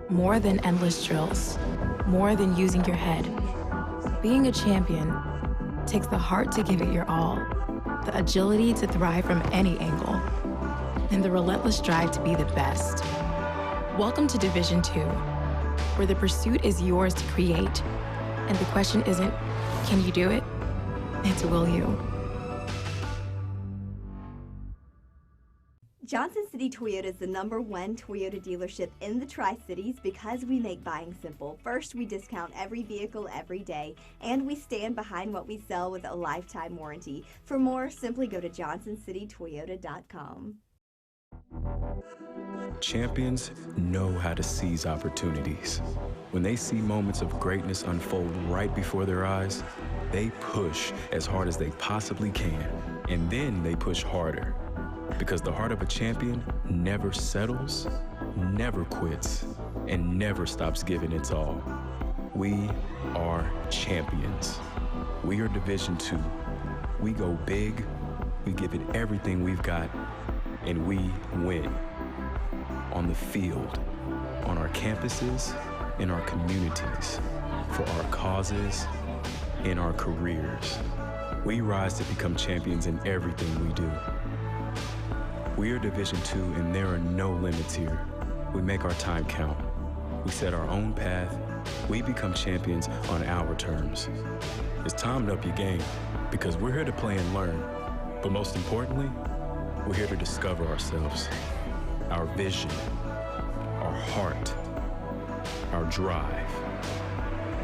more than endless drills, more than using your head. Being a champion takes the heart to give it your all, the agility to thrive from any angle, and the relentless drive to be the best. Welcome to Division II, where the pursuit is yours to create, and the question isn't, can you do it? It's, will you? Johnson City Toyota is the #1 Toyota dealership in the Tri-Cities because we make buying simple. First, we discount every vehicle every day, and we stand behind what we sell with a lifetime warranty. For more, simply go to johnsoncitytoyota.com. Champions know how to seize opportunities. When they see moments of greatness unfold right before their eyes, they push as hard as they possibly can, and then they push harder. Because the heart of a champion never settles, never quits, and never stops giving its all. We are champions. We are Division II. We go big, we give it everything we've got, and we win. On the field, on our campuses, in our communities, for our causes, in our careers. We rise to become champions in everything we do. We are Division II, and there are no limits here. We make our time count. We set our own path, we become champions on our terms. It's time to up your game because we're here to play and learn. But most importantly, we're here to discover ourselves, our vision, our heart, our drive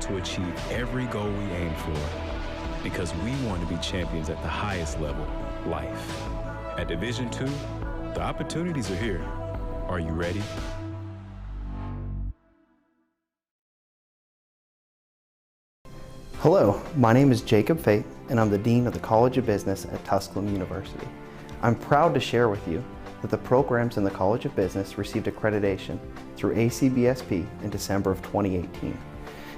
to achieve every goal we aim for because we want to be champions at the highest level, life. At Division II, the opportunities are here. Are you ready? Hello, my name is Jacob Fate, and I'm the Dean of the College of Business at Tusculum University. I'm proud to share with you that the programs in the College of Business received accreditation through ACBSP in December of 2018.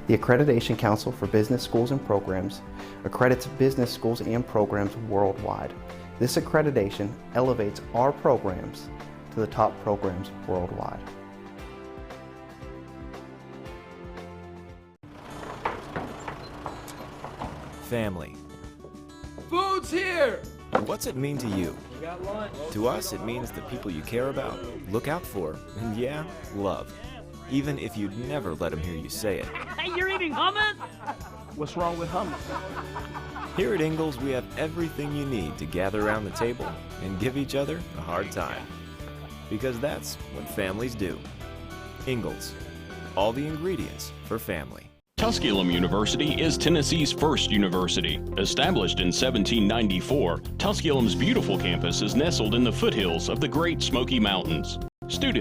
The Accreditation Council for Business Schools and Programs accredits business schools and programs worldwide. This accreditation elevates our programs to the top programs worldwide. Family. Food's here! What's it mean to you? We got lunch. To us, it means the people you care about, look out for, and yeah, love. Even if you'd never let them hear you say it. Hey, you're eating hummus? What's wrong with hummus? Here at Ingalls, we have everything you need to gather around the table and give each other a hard time. Because that's what families do. Ingalls. All the ingredients for family. Tusculum University is Tennessee's first university. Established in 1794, Tusculum's beautiful campus is nestled in the foothills of the Great Smoky Mountains. Students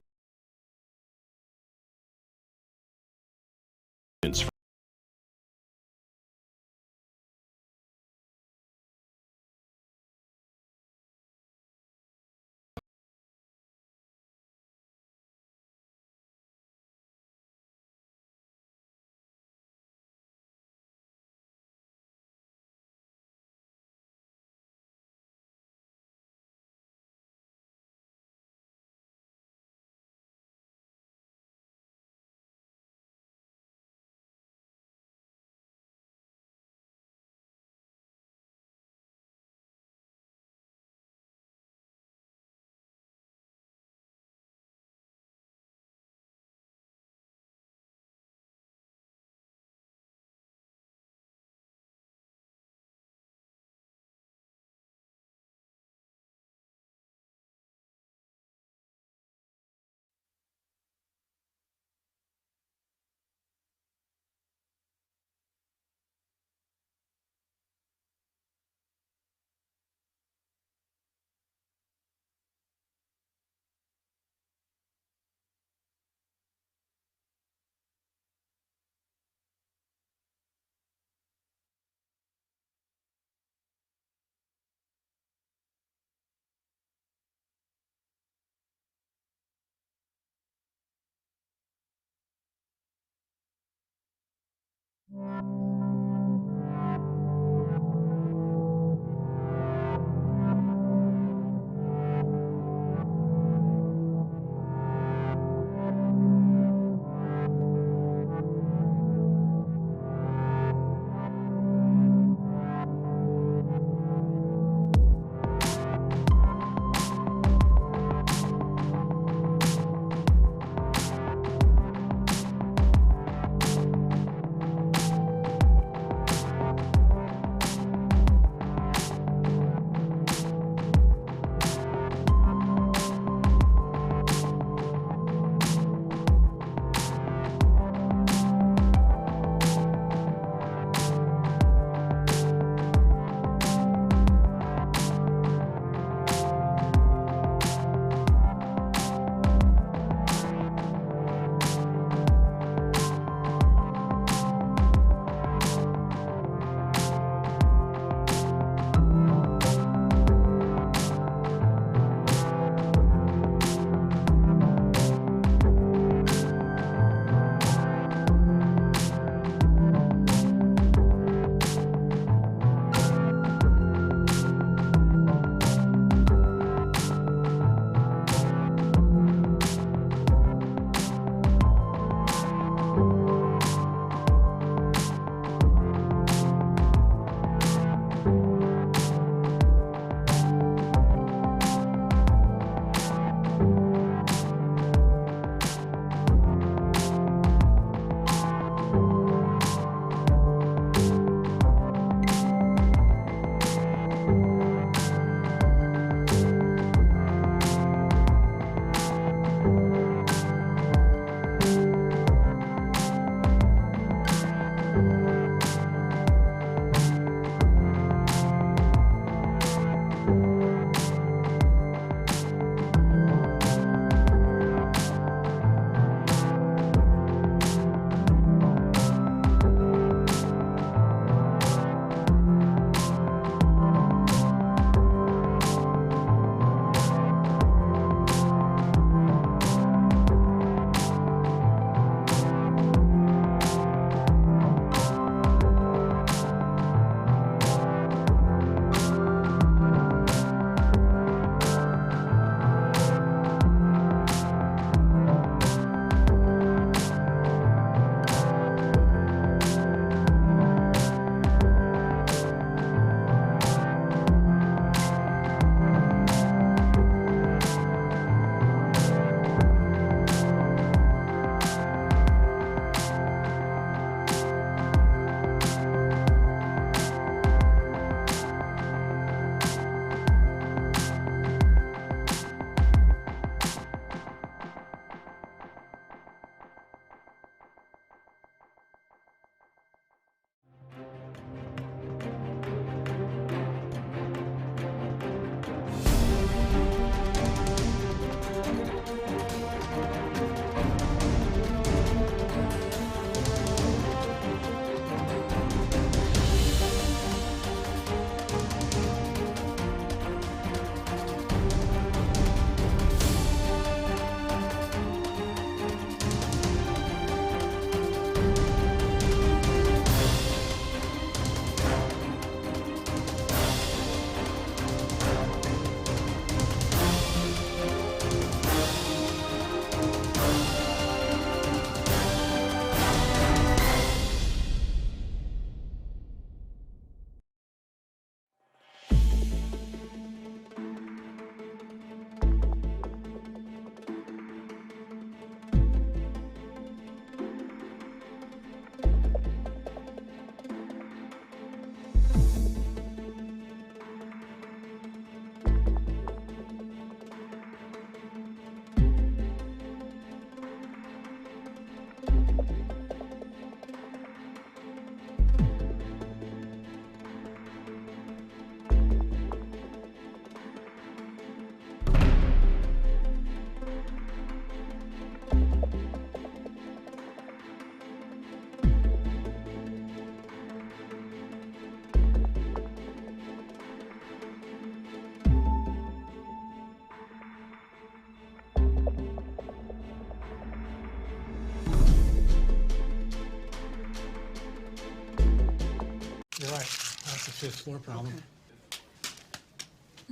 a floor problem.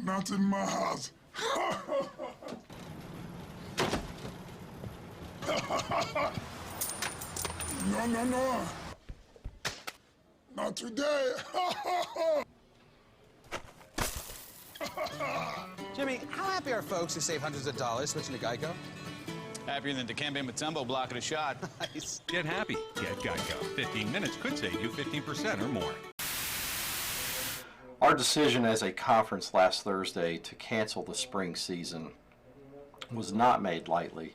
Not in my house. No, no, no. Not today. Jimmy, how happy are folks who save hundreds of dollars switching to Geico? Happier than Dikembe Mutombo blocking a shot. Nice. Get happy. Get Geico. 15 minutes could save you 15% or more. Our decision as a conference last Thursday to cancel the spring season was not made lightly.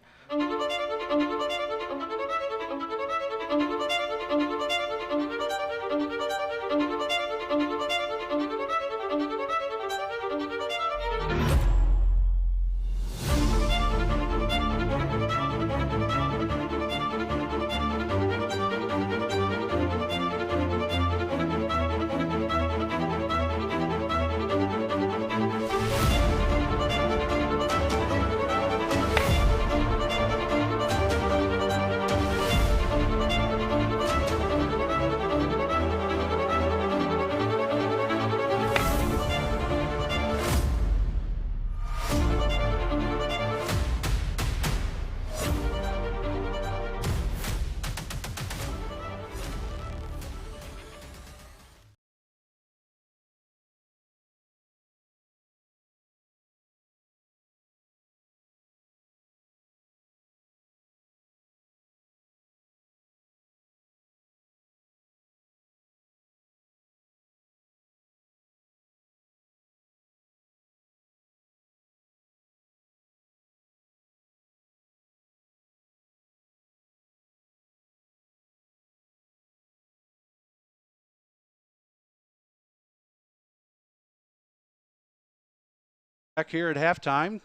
Back here at halftime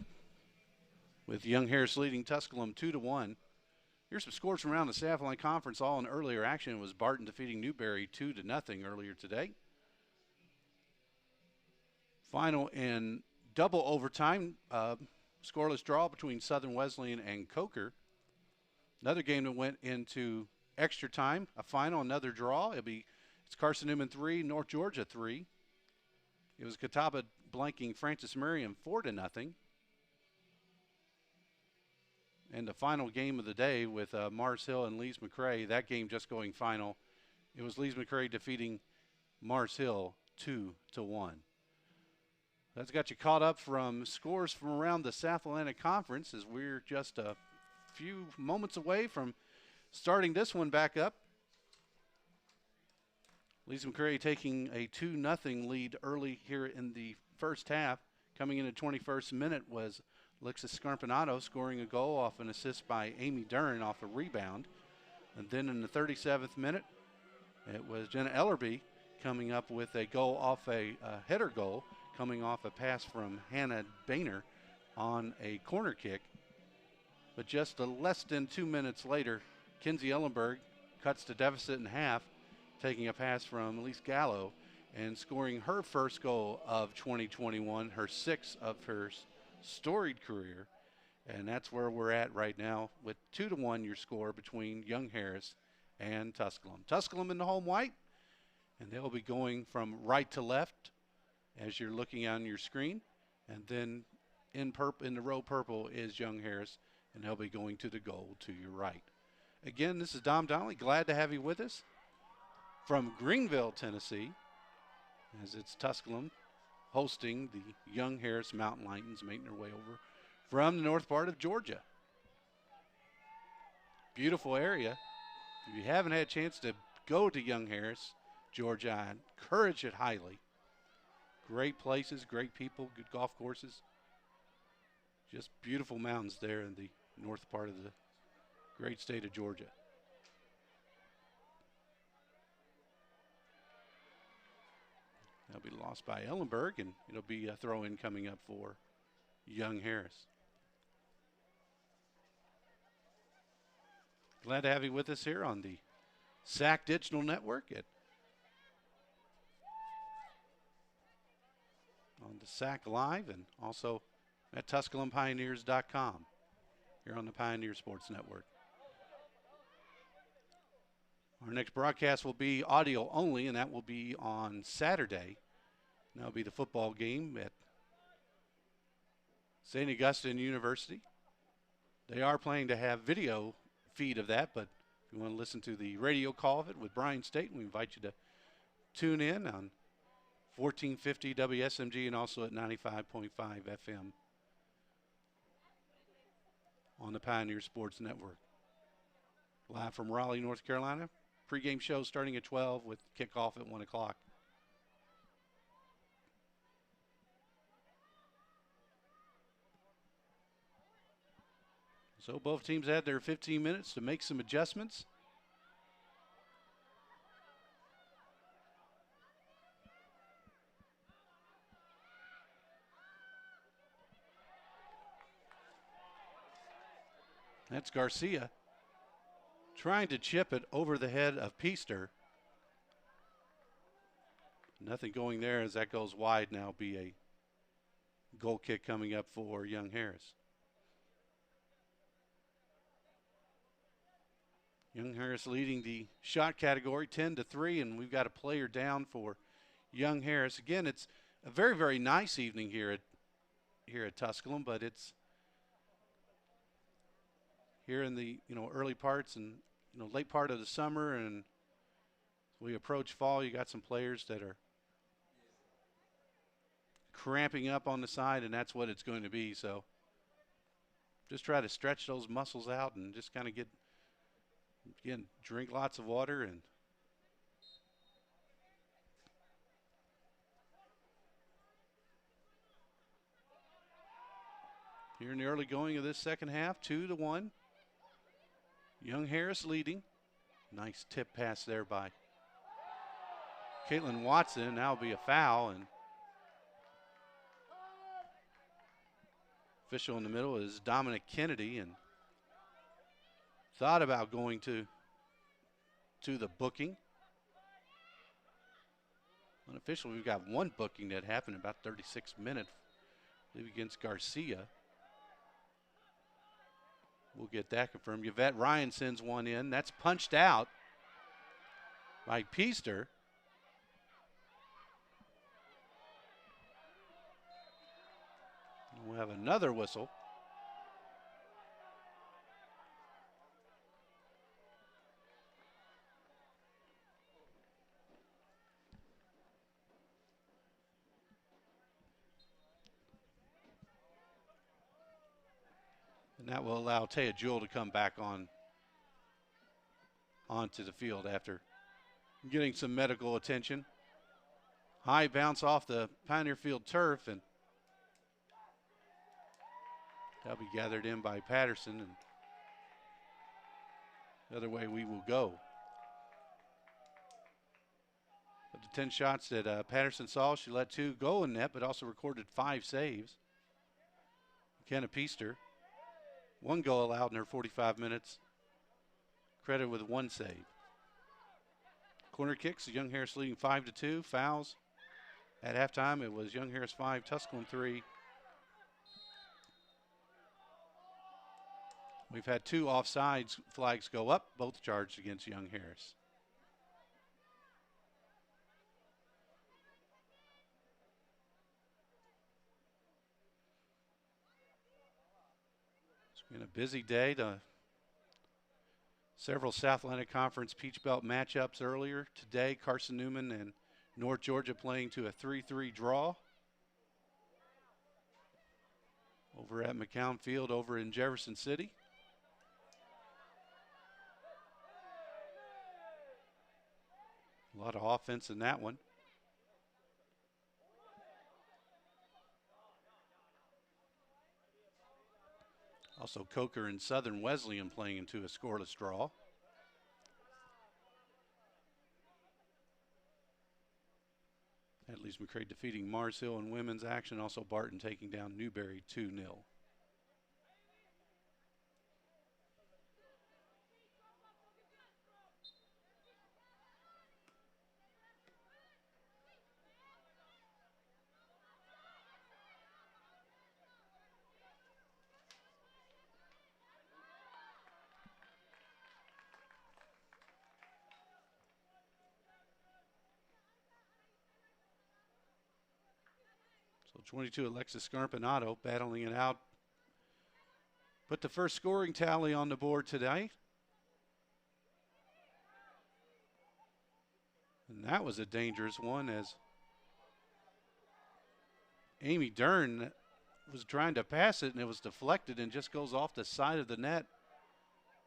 with Young Harris leading Tusculum 2-1. Here's some scores from around the Southland Conference, all in earlier action. It was Barton defeating Newberry 2-0 earlier today. Final in double overtime, scoreless draw between Southern Wesleyan and Coker. Another game that went into extra time, a final, another draw. It's Carson Newman 3, North Georgia 3. It was Catawba blanking Francis Merriam 4-0. And the final game of the day with Mars Hill and Lees McRae, that game just going final. It was Lees McRae defeating Mars Hill 2-1. That's got you caught up from scores from around the South Atlantic Conference, as we're just a few moments away from starting this one back up. Lees McRae taking a 2-0 lead early here in the first half. Coming in the 21st minute was Alexis Scarpinato scoring a goal off an assist by Amy Dern off a rebound. And then in the 37th minute, it was Jenna Ellerby coming up with a goal off a header goal, coming off a pass from Hannah Boehner on a corner kick. But just less than 2 minutes later, Kinsey Ellenberg cuts the deficit in half, taking a pass from Elise Gallo and scoring her first goal of 2021, her sixth of her storied career. And that's where we're at right now with 2-1 your score between Young Harris and Tusculum. Tusculum in the home white, and they'll be going from right to left as you're looking on your screen. And then in the row purple is Young Harris, and they'll be going to the goal to your right. Again, this is Dom Donnelly. Glad to have you with us from Greenville, Tennessee, as it's Tusculum hosting the Young Harris Mountain Lions, making their way over from the north part of Georgia. Beautiful area. If you haven't had a chance to go to Young Harris, Georgia, I encourage it highly. Great places, great people, good golf courses. Just beautiful mountains there in the north part of the great state of Georgia. That'll be lost by Ellenberg, and it'll be a throw-in coming up for Young Harris. Glad to have you with us here on the SAC Digital Network on the SAC Live, and also at TusculumPioneers.com here on the Pioneer Sports Network. Our next broadcast will be audio only, and that will be on Saturday Now it'll be the football game at St. Augustine University. They are planning to have video feed of that, but if you want to listen to the radio call of it with Brian Staten, we invite you to tune in on 1450 WSMG and also at 95.5 FM on the Pioneer Sports Network. Live from Raleigh, North Carolina. Pre-game show starting at 12 with kickoff at 1 o'clock. So both teams had their 15 minutes to make some adjustments. That's Garcia trying to chip it over the head of Peaster. Nothing going there as that goes wide. Now be a goal kick coming up for Young Harris. Young Harris leading the shot category 10-3, and we've got a player down for Young Harris. Again, it's a very, very nice evening here at Tusculum, but it's here in the early parts and late part of the summer, and we approach fall. You got some players that are cramping up on the side, and that's what it's going to be. So just try to stretch those muscles out and just kind of drink lots of water. And here in the early going of this second half, 2-1. Young Harris leading. Nice tip pass there by Caitlin Watson. Now will be a foul, and official in the middle is Dominic Kennedy, and thought about going to the booking. Unofficially, we've got one booking that happened in about 36 minutes, I believe against Garcia. We'll get that confirmed. Yvette Ryan sends one in. That's punched out by Peaster. We'll have another whistle. And that will allow Taya Jewell to come back onto the field after getting some medical attention. High bounce off the Pioneer Field turf, and that'll be gathered in by Patterson, and the other way we will go. Of the 10 shots that Patterson saw, she let 2 go in net, but also recorded 5 saves. McKenna Peaster, 1 goal allowed in her 45 minutes, credited with 1 save. Corner kicks, Young Harris leading 5-2. Fouls at halftime, it was Young Harris 5, Tusculum 3. We've had 2 offsides flags go up, both charged against Young Harris. It's been a busy day. Several South Atlantic Conference Peach Belt matchups earlier today. Carson Newman and North Georgia playing to a 3-3 draw over at McCown Field over in Jefferson City. A lot of offense in that one. Also, Coker and Southern Wesleyan playing into a scoreless draw. At least McCray defeating Mars Hill in women's action. Also, Barton taking down Newberry 2-0. So 22, Alexis Scarpinato battling it out. Put the first scoring tally on the board tonight. And that was a dangerous one as Amy Dern was trying to pass it and it was deflected and just goes off the side of the net.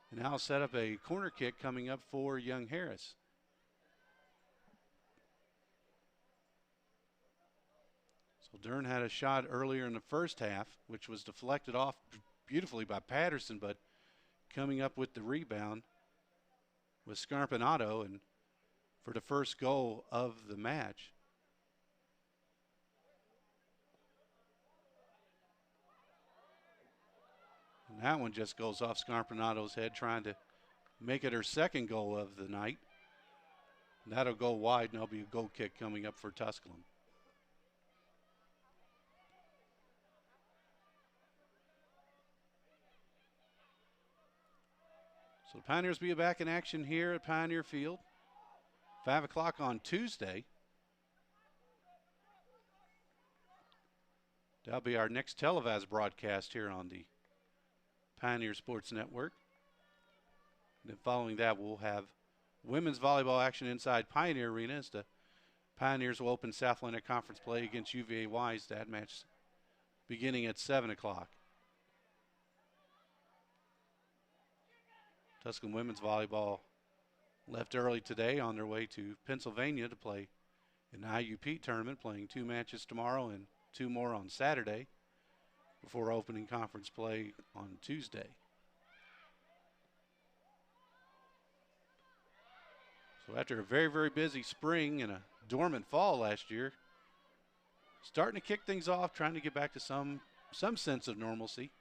And now set up a corner kick coming up for Young Harris. So Dern had a shot earlier in the first half, which was deflected off beautifully by Patterson, but coming up with the rebound was Scarpinato, and for the first goal of the match. And that one just goes off Scarpinato's head, trying to make it her second goal of the night. And that'll go wide, and there'll be a goal kick coming up for Tusculum. So the Pioneers will be back in action here at Pioneer Field. 5 o'clock on Tuesday. That'll be our next televised broadcast here on the Pioneer Sports Network. And then following that, we'll have women's volleyball action inside Pioneer Arena as the Pioneers will open South Atlantic Conference play against UVA Wise. That match beginning at 7 o'clock. Tusculum women's volleyball left early today on their way to Pennsylvania to play an IUP tournament, playing 2 matches tomorrow and 2 more on Saturday before opening conference play on Tuesday. So after a very, very busy spring and a dormant fall last year, starting to kick things off, trying to get back to some sense of normalcy.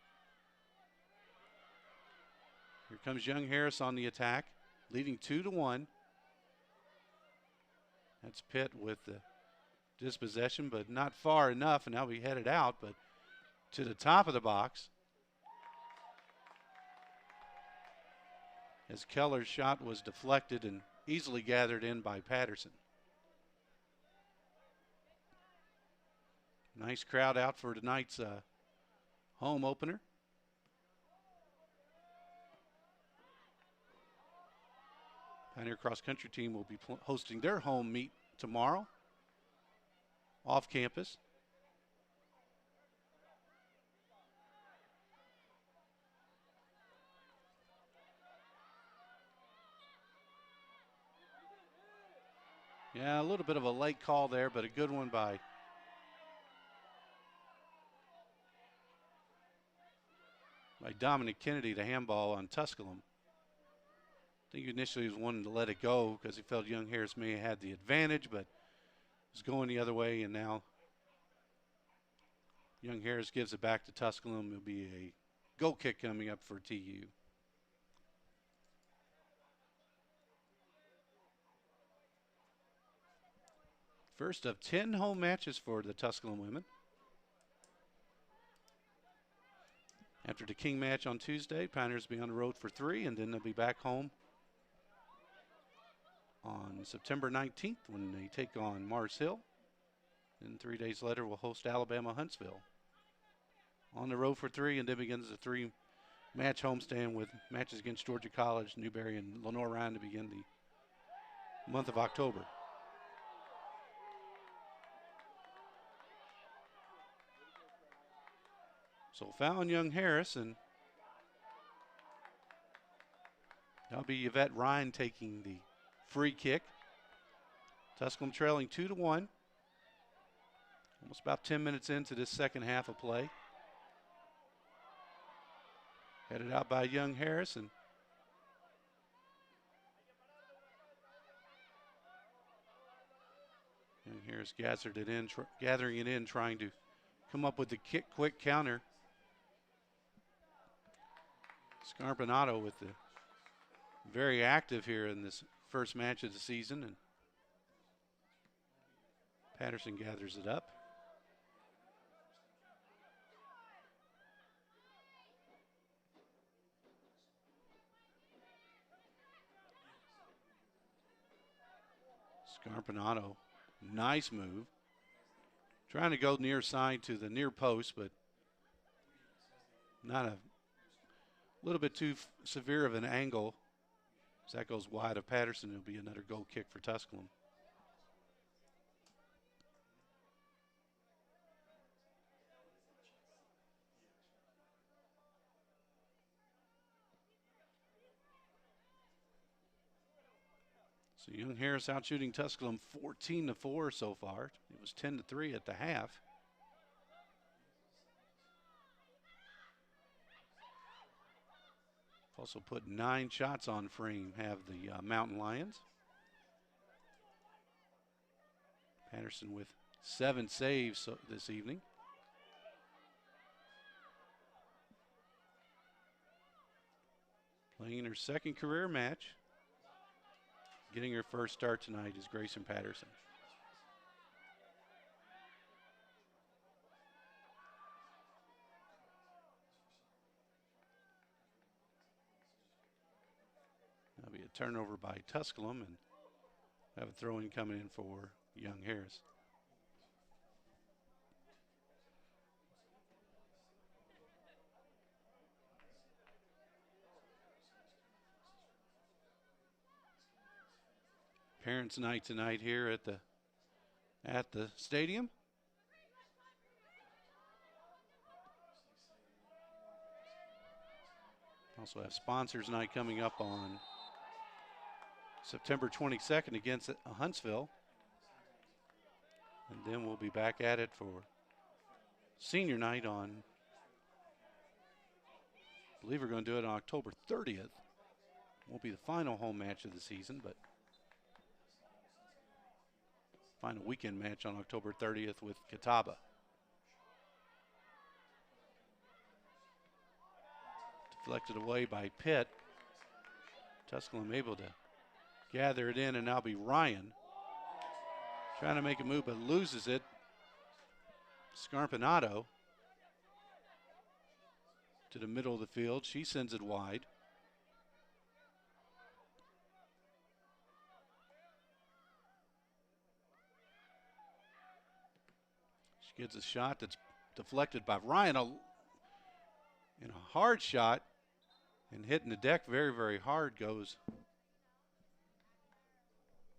Here comes Young Harris on the attack, leading 2-1. That's Pitt with the dispossession, but not far enough, and now we headed out, but to the top of the box. As Keller's shot was deflected and easily gathered in by Patterson. Nice crowd out for tonight's home opener. Pioneer Cross Country team will be hosting their home meet tomorrow off campus. Yeah, a little bit of a late call there, but a good one by Dominic Kennedy, the handball on Tusculum. I think initially he was wanting to let it go because he felt Young Harris may have had the advantage, but was going the other way, and now Young Harris gives it back to Tusculum. It'll be a goal kick coming up for TU. First of 10 home matches for the Tusculum women. After the King match on Tuesday, Pioneers will be on the road for 3, and then they'll be back home on September 19th when they take on Mars Hill. And 3 days later, we'll host Alabama Huntsville. On the road for 3, and then begins the 3-match homestand with matches against Georgia College, Newberry, and Lenore Ryan to begin the month of October. So fouling Young Harris, and that'll be Yvette Ryan taking the free kick. Tusculum trailing 2-1. Almost about 10 minutes into this second half of play. Headed out by Young Harris, and Young Harris gathering it in, trying to come up with the quick counter. Scarpinato with the very active here in this first match of the season, and Patterson gathers it up. Scarpinato, nice move. Trying to go near side to the near post, but not a little bit too severe of an angle. As that goes wide of Patterson, it'll be another goal kick for Tusculum. So Young Harris out shooting Tusculum 14-4 so far. It was 10-3 at the half. Also put 9 shots on frame, have the Mountain Lions. Patterson with 7 saves this evening. Playing her second career match. Getting her first start tonight is Grayson Patterson. That'll be a turnover by Tusculum, and have a throw-in coming in for Young Harris. Parents' night tonight here at the stadium. Also have sponsors night coming up on September 22nd against Huntsville. And then we'll be back at it for senior night on, I believe we're going to do it on October 30th. Won't be the final home match of the season, but final weekend match on October 30th with Catawba. Deflected away by Pitt. Tusculum able to gather it in, and now be Ryan trying to make a move but loses it. Scarpinato to the middle of the field. She sends it wide. She gets a shot that's deflected by Ryan. In a hard shot and hitting the deck very, very hard goes, I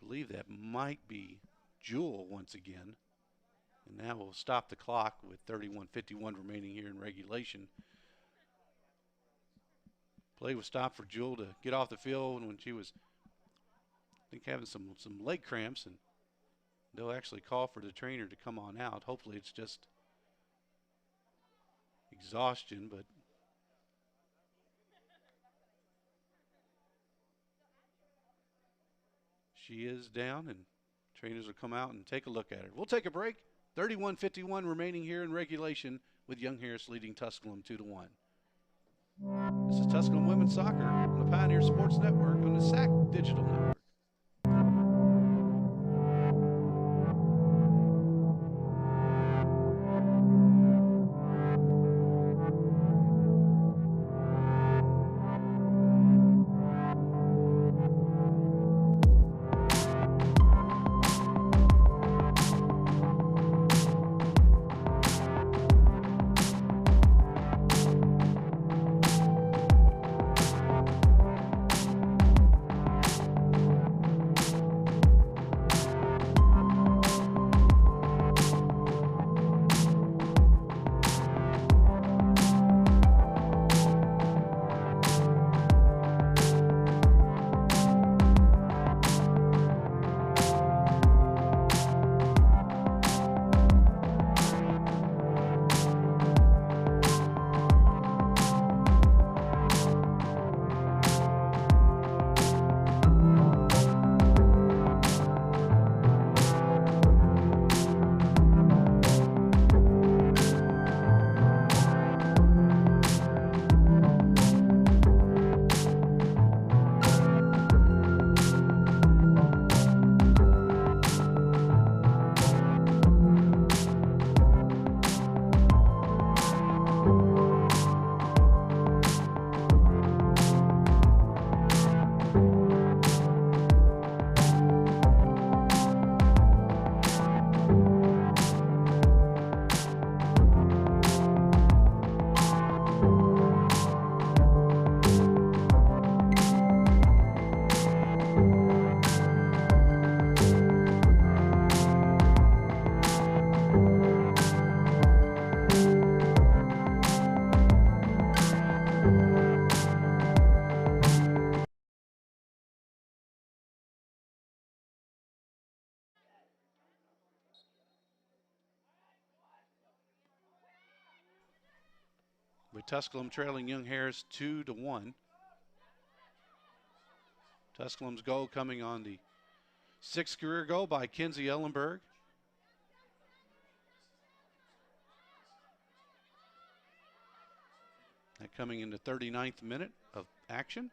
believe that might be Jewell once again. And now we'll stop the clock with 31:51 remaining here in regulation. Play was stopped for Jewell to get off the field when she was, I think, having some leg cramps, and they'll actually call for the trainer to come on out. Hopefully it's just exhaustion, but she is down, and trainers will come out and take a look at her. We'll take a break. 31:51 remaining here in regulation, with Young Harris leading Tusculum 2-1. This is Tusculum Women's Soccer on the Pioneer Sports Network on the SAC Digital Network. with Tusculum trailing Young Harris 2-1. Tusculum's goal coming on the 6th career goal by Kinsey Ellenberg. That coming in the 39th minute of action.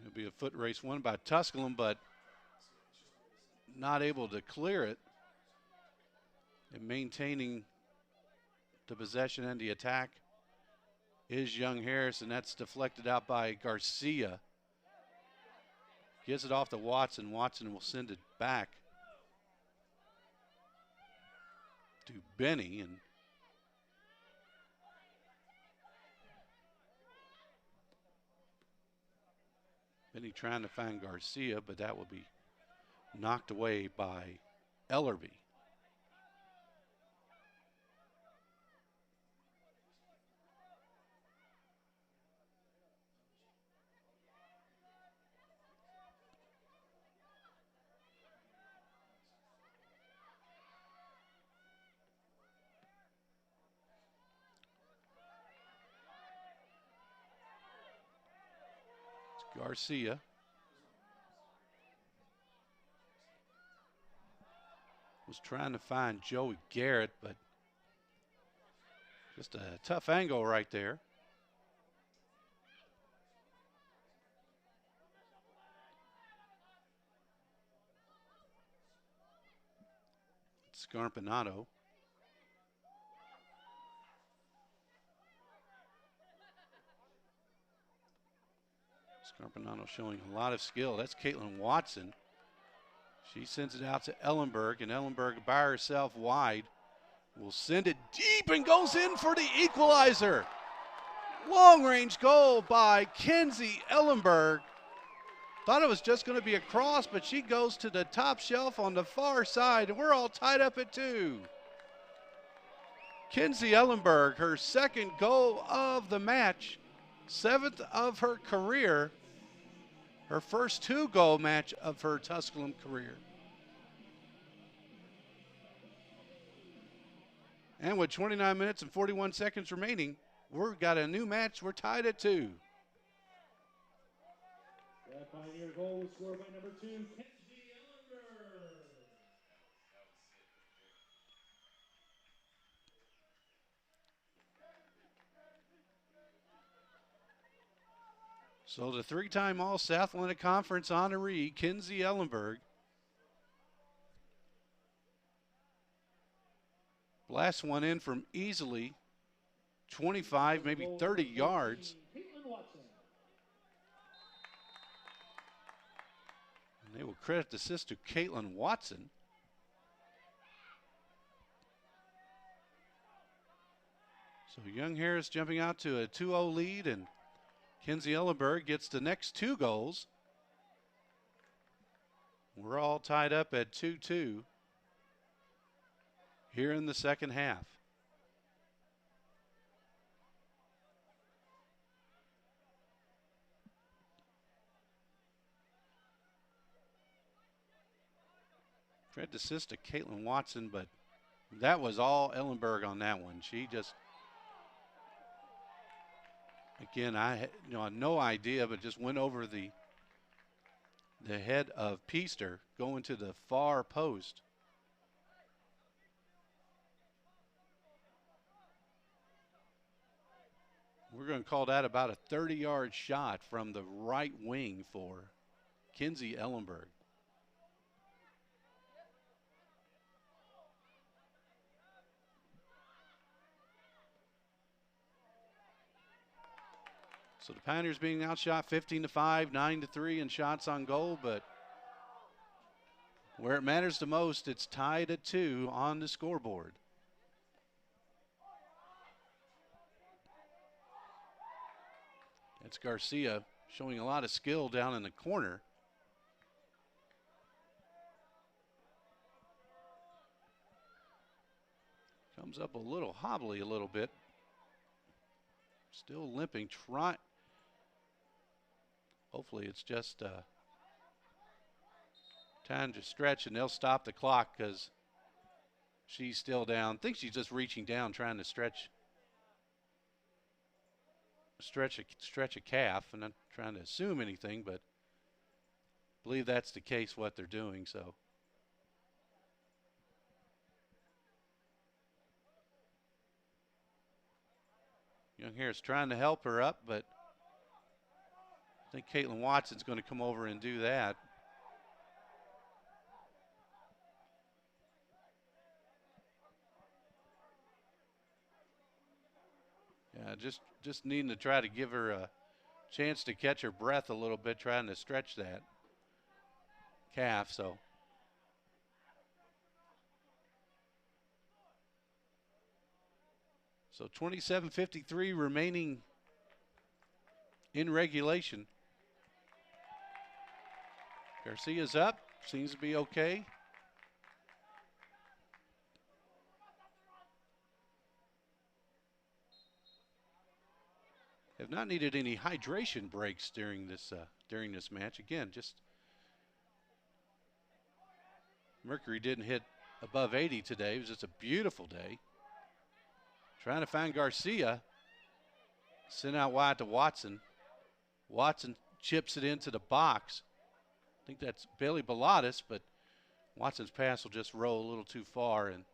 It'll be a foot race won by Tusculum, but not able to clear it. And maintaining the possession and the attack is Young Harris, and that's deflected out by Garcia. Gets it off to Watson. Watson will send it back to Benny, and Benny trying to find Garcia, but that will be knocked away by Ellerby. Garcia. Was trying to find Joey Garrett, but just a tough angle right there. Scarpinato. Scarpinato showing a lot of skill. That's Caitlin Watson. She sends it out to Ellenberg, and Ellenberg by herself wide will send it deep and goes in for the equalizer. Long range goal by Kinsey Ellenberg. Thought it was just going to be a cross, but she goes to the top shelf on the far side, and we're all tied up at 2. Kinsey Ellenberg, her second goal of the match, 7th of her career, her first 2-goal match of her Tusculum career. And with 29 minutes and 41 seconds remaining, we've got a new match. We're tied at 2. That Pioneer goal was scored by number 2, Kinsey Ellenberg. So the 3-time All-South Atlantic Conference honoree, Kinsey Ellenberg, blasts one in from easily 25, maybe 30 yards. And they will credit the assist to Caitlin Watson. So Young Harris jumping out to a 2-0 lead, and Kinsey Ellenberg gets the next 2 goals. We're all tied up at 2-2 here in the second half. Tried to assist to Caitlin Watson, but that was all Ellenberg on that one. She just, again, I had no idea, but just went over the head of Peaster going to the far post. We're going to call that about a 30-yard shot from the right wing for Kinsey Ellenberg. So the Pioneers being outshot 15-5, 9-3 in shots on goal, but where it matters the most, it's tied at 2 on the scoreboard. It's Garcia showing a lot of skill down in the corner. Comes up a little hobbly a little bit. Still limping, hopefully it's just Time to stretch, and they'll stop the clock because she's still down. I think she's just reaching down, trying to stretch a calf. I'm not trying to assume anything, but I believe that's the case, what they're doing. So Young Harris trying to help her up, but I think Caitlin Watson's going to come over and do that. Yeah, just needing to try to give her a chance to catch her breath a little bit, trying to stretch that calf. So So 27:53 remaining in regulation. Garcia's up, seems to be okay. Have not needed any hydration breaks during this match. Again, just mercury didn't hit above 80 today. It was just a beautiful day. Trying to find Garcia. Sent out wide to Watson. Watson chips it into the box. I think that's Bailey Bilotis, but Watson's pass will just roll a little too far and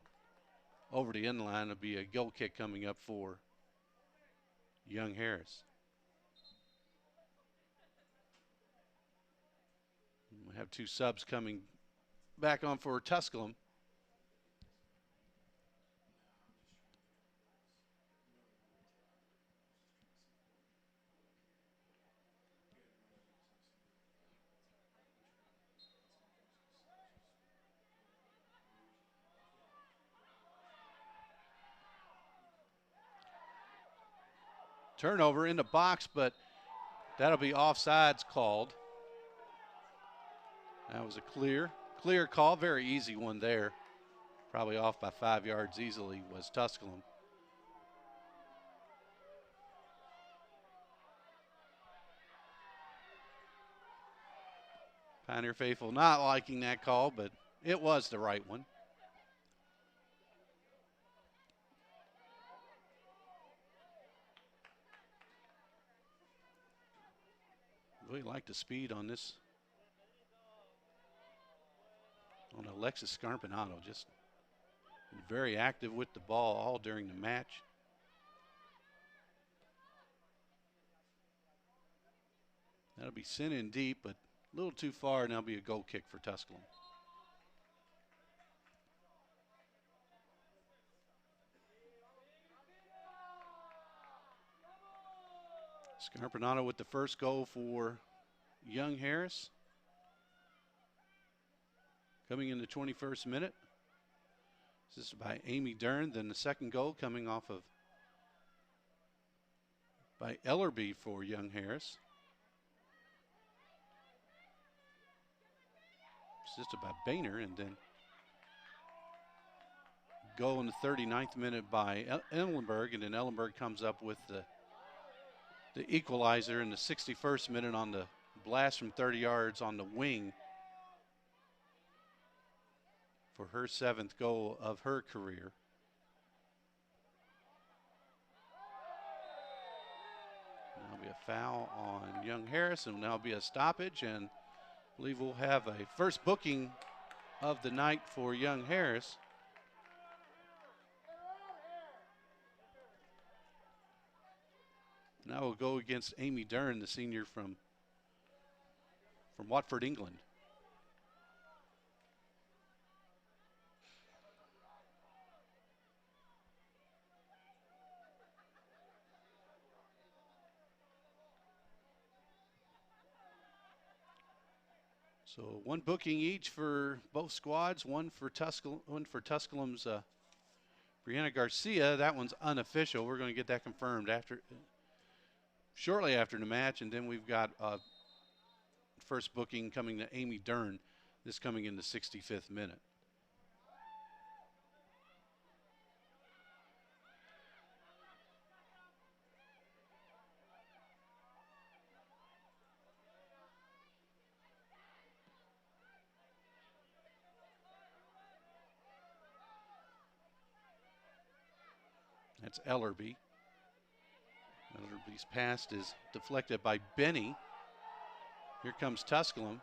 over the end line. Will be a goal kick coming up for Young Harris. We have two subs coming back on for Tusculum. Turnover in the box, but that'll be offsides called. That was a clear call, very easy one there. Probably off by 5 yards easily was Tusculum. Pioneer faithful not liking that call, but it was the right one. Really like the speed on this. On Alexis Scarpinato, just very active with the ball all during the match. That'll be sent in deep, but a little too far, and that'll be a goal kick for Tusculum. Scarpinato with the first goal for Young Harris. Coming in the 21st minute. This is by Amy Dern. Then the second goal coming off of by Ellerby for Young Harris. Assisted by Boehner, and then goal in the 39th minute by Ellenberg, and then Ellenberg comes up with the equalizer in the 61st minute on the blast from 30 yards on the wing for her 7th goal of her career. Now be a foul on Young Harris, and now be a stoppage, and I believe we'll have a first booking of the night for Young Harris. Now we'll go against Amy Dern, the senior from Watford, England. So one booking each for both squads, one for Tusculum's Brianna Garcia. That one's unofficial. We're going to get that confirmed shortly after the match, and then we've got first booking coming to Amy Dern, this coming in the 65th minute. That's Ellerby. Ellerby's pass is deflected by Benny. Here comes Tusculum.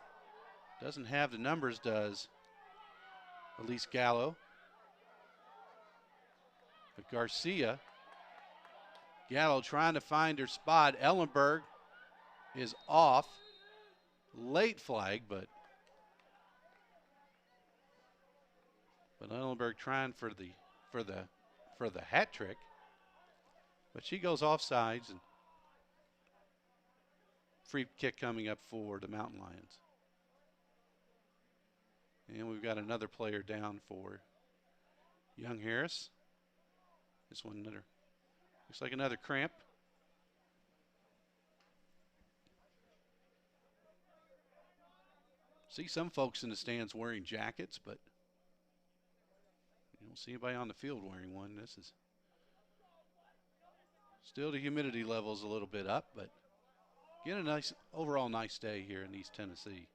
Doesn't have the numbers, does Elise Gallo. But Garcia. Gallo trying to find her spot. Ellenberg is off. Late flag, but Ellenberg trying for the hat trick. But she goes offsides, and free kick coming up for the Mountain Lions. And we've got another player down for Young Harris. This one looks like another cramp. See some folks in the stands wearing jackets, but you don't see anybody on the field wearing one. This is still, the humidity level's a little bit up, but again, a nice, overall nice day here in East Tennessee.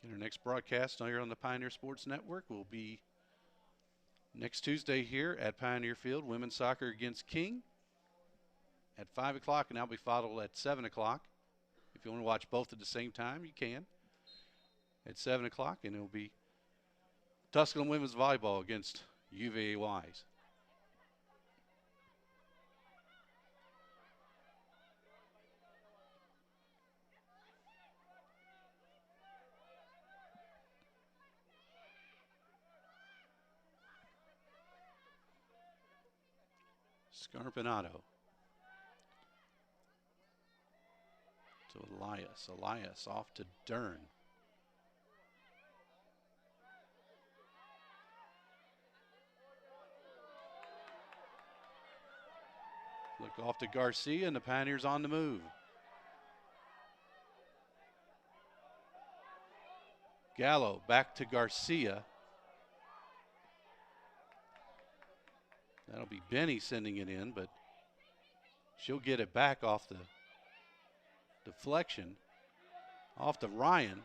And our next broadcast here on the Pioneer Sports Network will be next Tuesday here at Pioneer Field, women's soccer against King at 5 o'clock, and that'll be followed at 7 o'clock. If you want to watch both at the same time, you can. At 7 o'clock, and it'll be Tusculum women's volleyball against UVA Wise. Scarpinato to Elias. Elias off to Dern. Look off to Garcia, and the Pioneers on the move. Gallo back to Garcia. That'll be Benny sending it in, but she'll get it back off the deflection. Off to Ryan.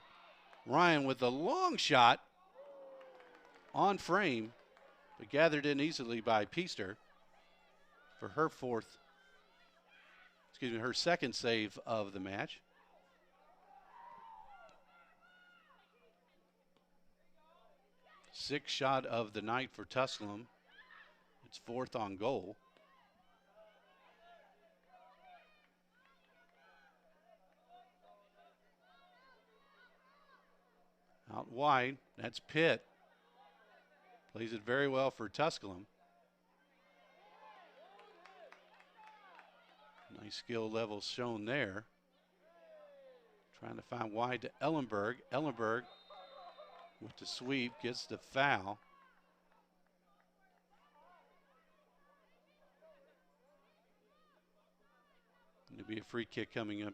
Ryan with a long shot on frame, but gathered in easily by Peaster for her her second save of the match. Sixth shot of the night for Tusculum. It's fourth on goal. Out wide, that's Pitt. Plays it very well for Tusculum. Nice skill level shown there. Trying to find wide to Ellenberg. Ellenberg with the sweep gets the foul. There'll be a free kick coming up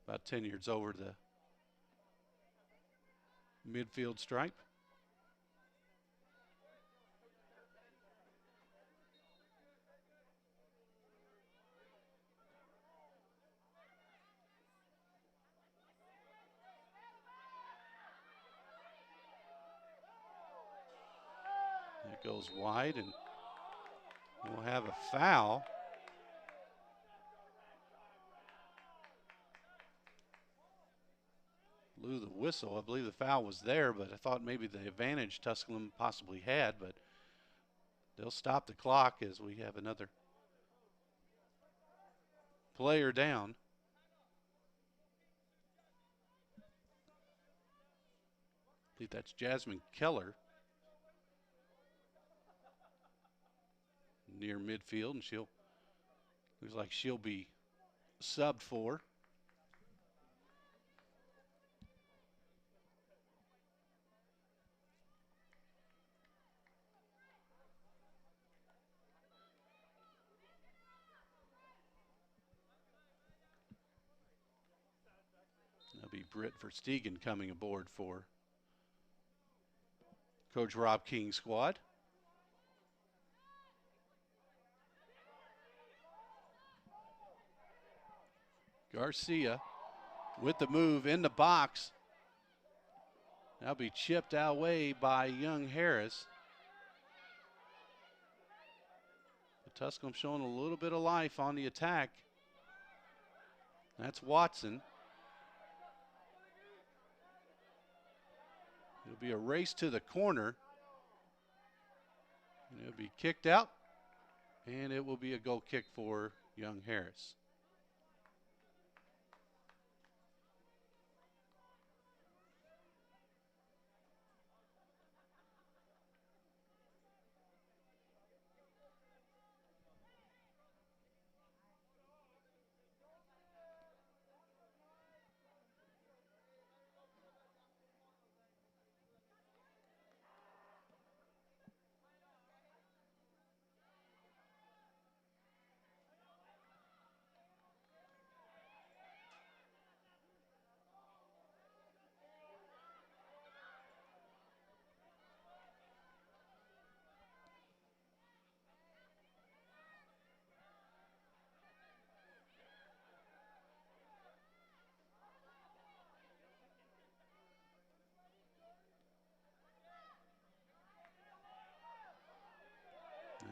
about 10 yards over the midfield stripe. That goes wide, and we'll have a foul. Blew the whistle. I believe the foul was there, but I thought maybe the advantage Tusculum possibly had, but they'll stop the clock as we have another player down. I believe that's Jasmine Keller near midfield, and looks like she'll be subbed for. That'll be Britt Verstegen coming aboard for Coach Rob King's squad. Garcia with the move in the box. That'll be chipped away by Young Harris. But Tusculum showing a little bit of life on the attack. That's Watson. It'll be a race to the corner. And it'll be kicked out. And it will be a goal kick for Young Harris.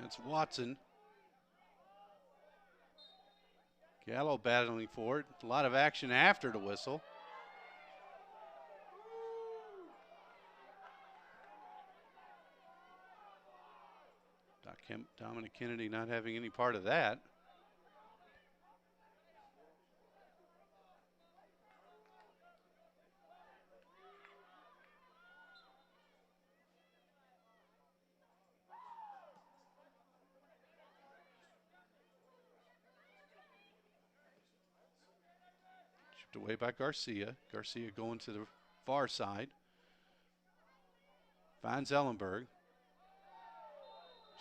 That's Watson. Gallo battling for it. A lot of action after the whistle. Dominic Kennedy not having any part of that. Chipped away by Garcia. Garcia going to the far side. Finds Ellenberg.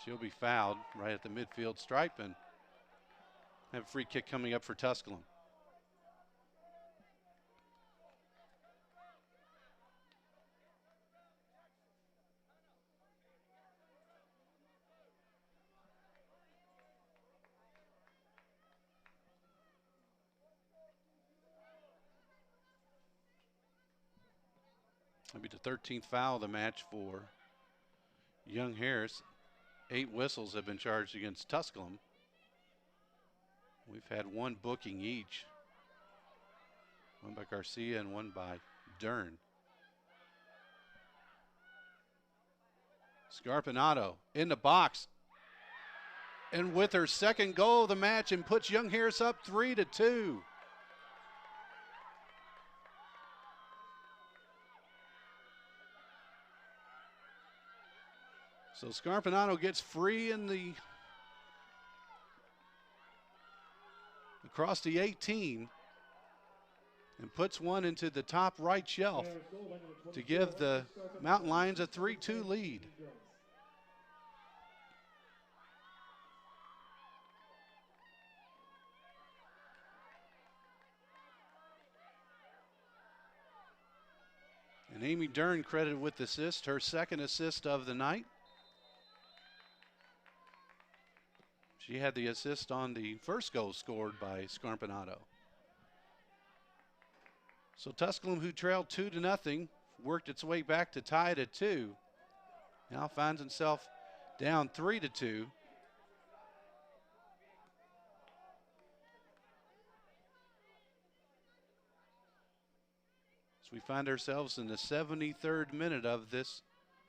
She'll be fouled right at the midfield stripe and have a free kick coming up for Tusculum. That'll be the 13th foul of the match for Young Harris. 8 whistles have been charged against Tusculum. We've had 1 booking each. 1 by Garcia and 1 by Dern. Scarpinato in the box. And with her second goal of the match and puts Young Harris up 3-2. So Scarpinato gets free in the across the 18 and puts one into the top right shelf to give the Mountain Lions a 3-2 lead. And Amy Dern credited with the assist, her second assist of the night. She had the assist on the first goal scored by Scarpinato. So Tusculum, who trailed 2-0, worked its way back to tie it at 2. Now finds himself down 3-2. So we find ourselves in the 73rd minute of this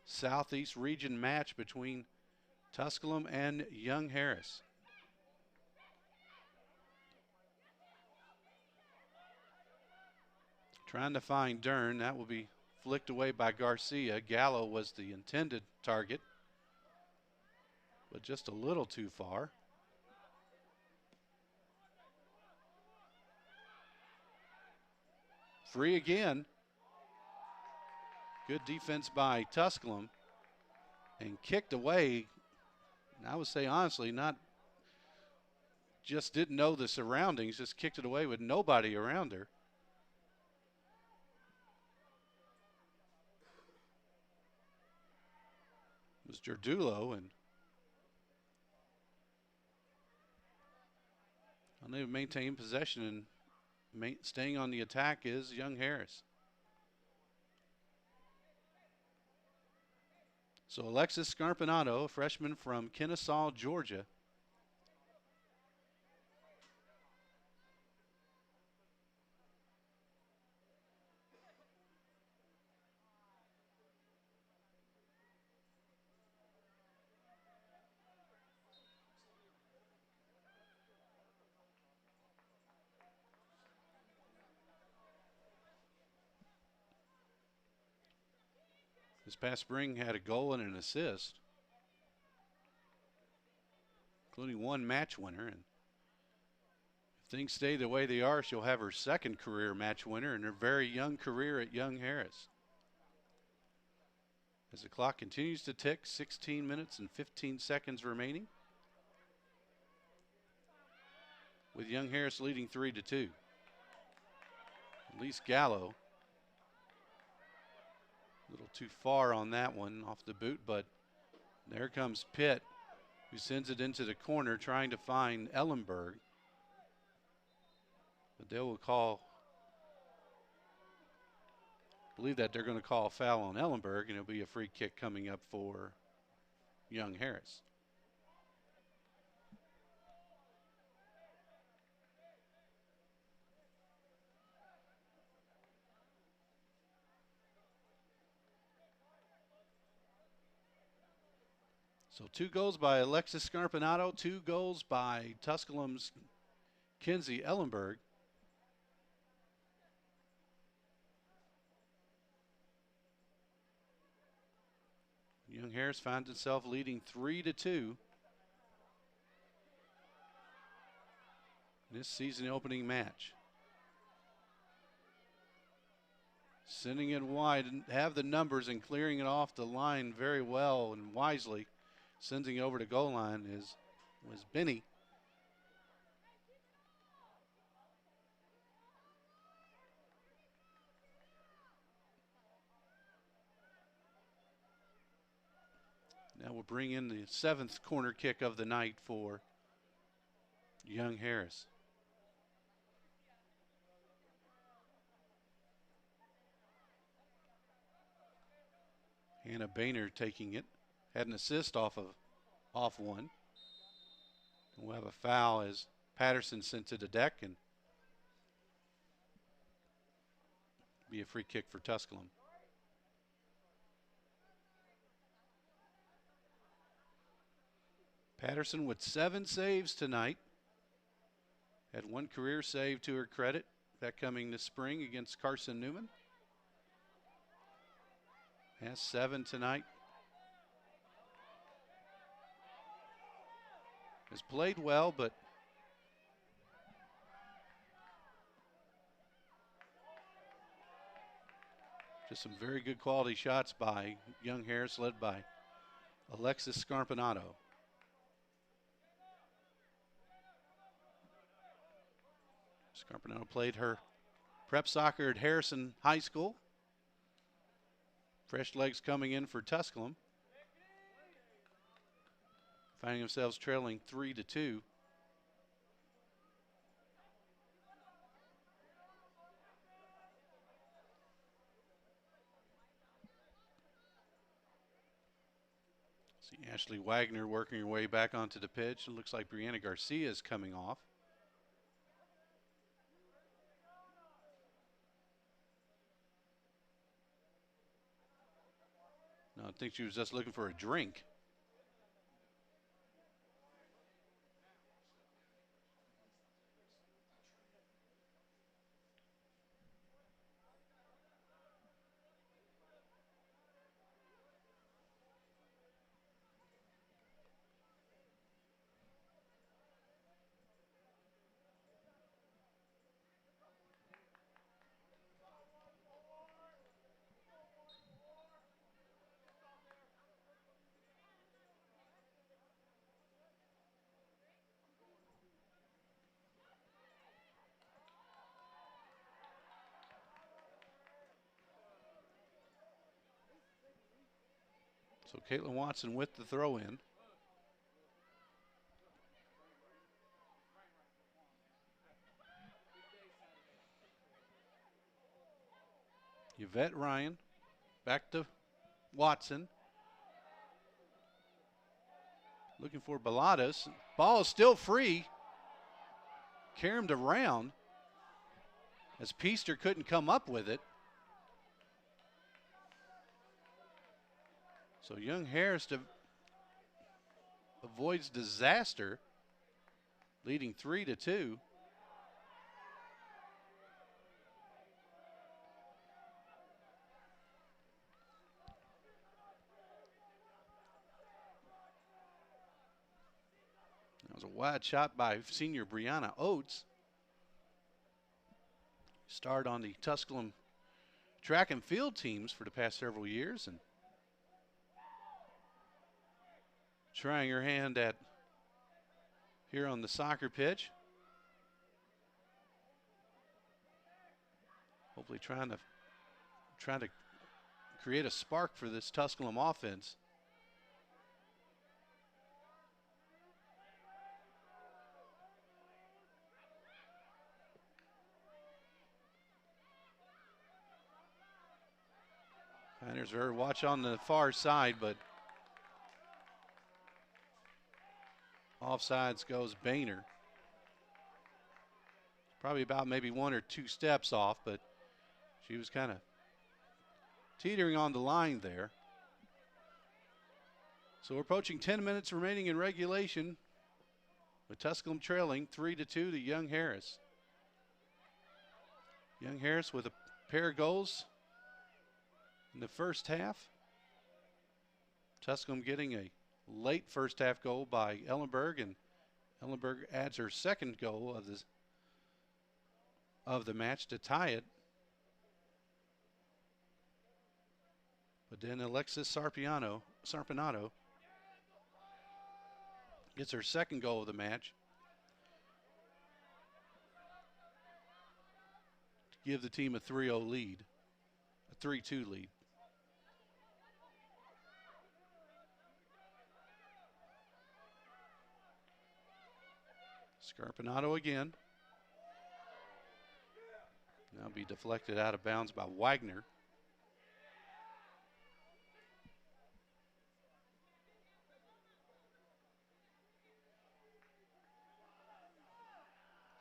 Southeast Region match between Tusculum and Young Harris. Trying to find Dern. That will be flicked away by Garcia. Gallo was the intended target, but just a little too far. Free again. Good defense by Tusculum. And kicked away. I would say honestly, not just didn't know the surroundings, just kicked it away with nobody around her. It was Jardulo, and unable to maintain possession and staying on the attack is Young Harris. So Alexis Scarpinato, a freshman from Kennesaw, Georgia. This past spring had a goal and an assist, including one match winner. And if things stay the way they are, she'll have her second career match winner in her very young career at Young Harris. As the clock continues to tick, 16 minutes and 15 seconds remaining, with Young Harris leading 3-2. Elise Gallo, a little too far on that one off the boot, but there comes Pitt, who sends it into the corner trying to find Ellenberg. But they will call, I believe that they're going to call a foul on Ellenberg, and it'll be a free kick coming up for Young Harris. So 2 goals by Alexis Scarpinato, 2 goals by Tusculum's Kinsey Ellenberg. Young Harris finds itself leading 3-2. This season opening match. Sending it wide and have the numbers and clearing it off the line very well and wisely. Sending it over to goal line was Benny. Now we'll bring in the 7th corner kick of the night for Young Harris. Hannah Boehner taking it. Had an assist off one. And we'll have a foul as Patterson sent to the deck, and be a free kick for Tusculum. Patterson with 7 saves tonight. Had 1 career save to her credit. That coming this spring against Carson Newman. Has 7 tonight. Has played well, but just some very good quality shots by Young Harris, led by Alexis Scarpinato. Scarpinato played her prep soccer at Harrison High School. Fresh legs coming in for Tusculum. Finding themselves trailing 3-2. See Ashley Wagner working her way back onto the pitch. It looks like Brianna Garcia is coming off. No, I think she was just looking for a drink. So Caitlin Watson with the throw in. Yvette Ryan. Back to Watson. Looking for Baladas. Ball is still free. Caromed around as Peaster couldn't come up with it. So Young Harris avoids disaster, leading 3-2. That was a wide shot by senior Brianna Oates. Starred on the Tusculum track and field teams for the past several years and trying her hand at here on the soccer pitch. Hopefully trying to create a spark for this Tusculum offense. Pioneers are watch on the far side, but offsides goes Boehner. Probably about maybe 1 or 2 steps off, but she was kind of teetering on the line there. So we're approaching 10 minutes remaining in regulation, with Tusculum trailing 3-2 to Young Harris. Young Harris with a pair of goals in the first half. Tusculum getting a late first half goal by Ellenberg, and Ellenberg adds her second goal of the match to tie it. But then Alexis Sarpinato gets her second goal of the match to give the team a 3-0 lead, a 3-2 lead. Scarpinato again. Now be deflected out of bounds by Wagner.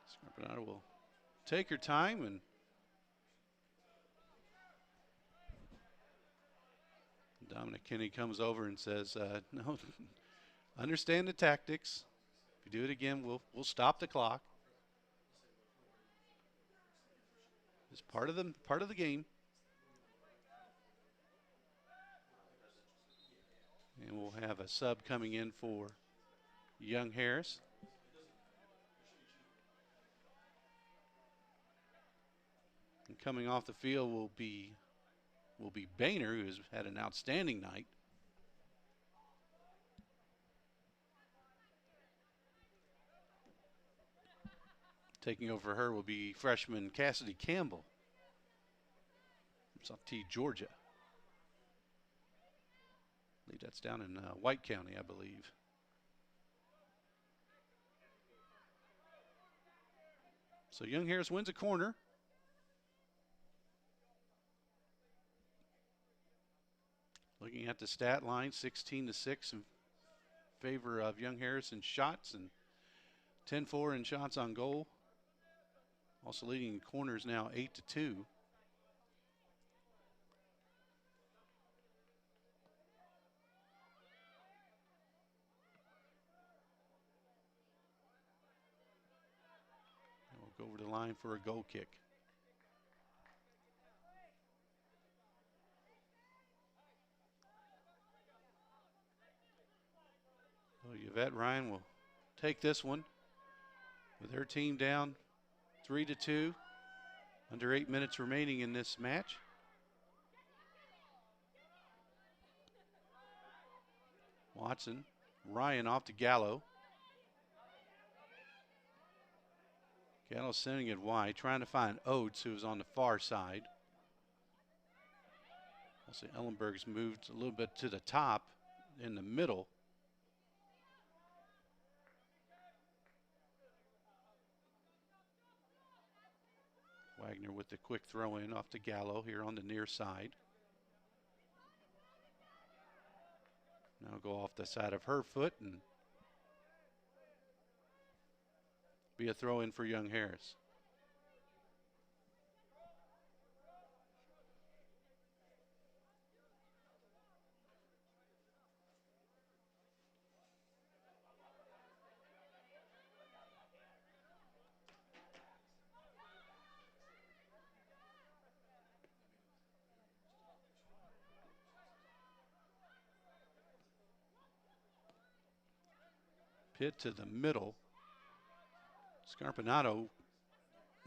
Scarpinato will take her time, and Dominic Kinney comes over and says, no, understand the tactics. If you do it again, we'll stop the clock. It's part of the game. And we'll have a sub coming in for Young Harris. And coming off the field will be Boehner, who has had an outstanding night. Taking over her will be freshman Cassidy Campbell from South T, Georgia. I believe that's down in White County, I believe. So Young Harris wins a corner. Looking at the stat line, 16-6 in favor of Young Harris in shots and 10-4 in shots on goal. Also leading in corners now 8-2. We'll go over the line for a goal kick. So Yvette Ryan will take this one with her team down 3-2. Under 8 minutes remaining in this match. Watson, Ryan off to Gallo. Gallo sending it wide, trying to find Oates, who's on the far side. Also, Ellenberg's moved a little bit to the top in the middle. Wagner with the quick throw in off to Gallo here on the near side. Now go off the side of her foot and be a throw in for Young Harris. Pitt to the middle. Scarpinato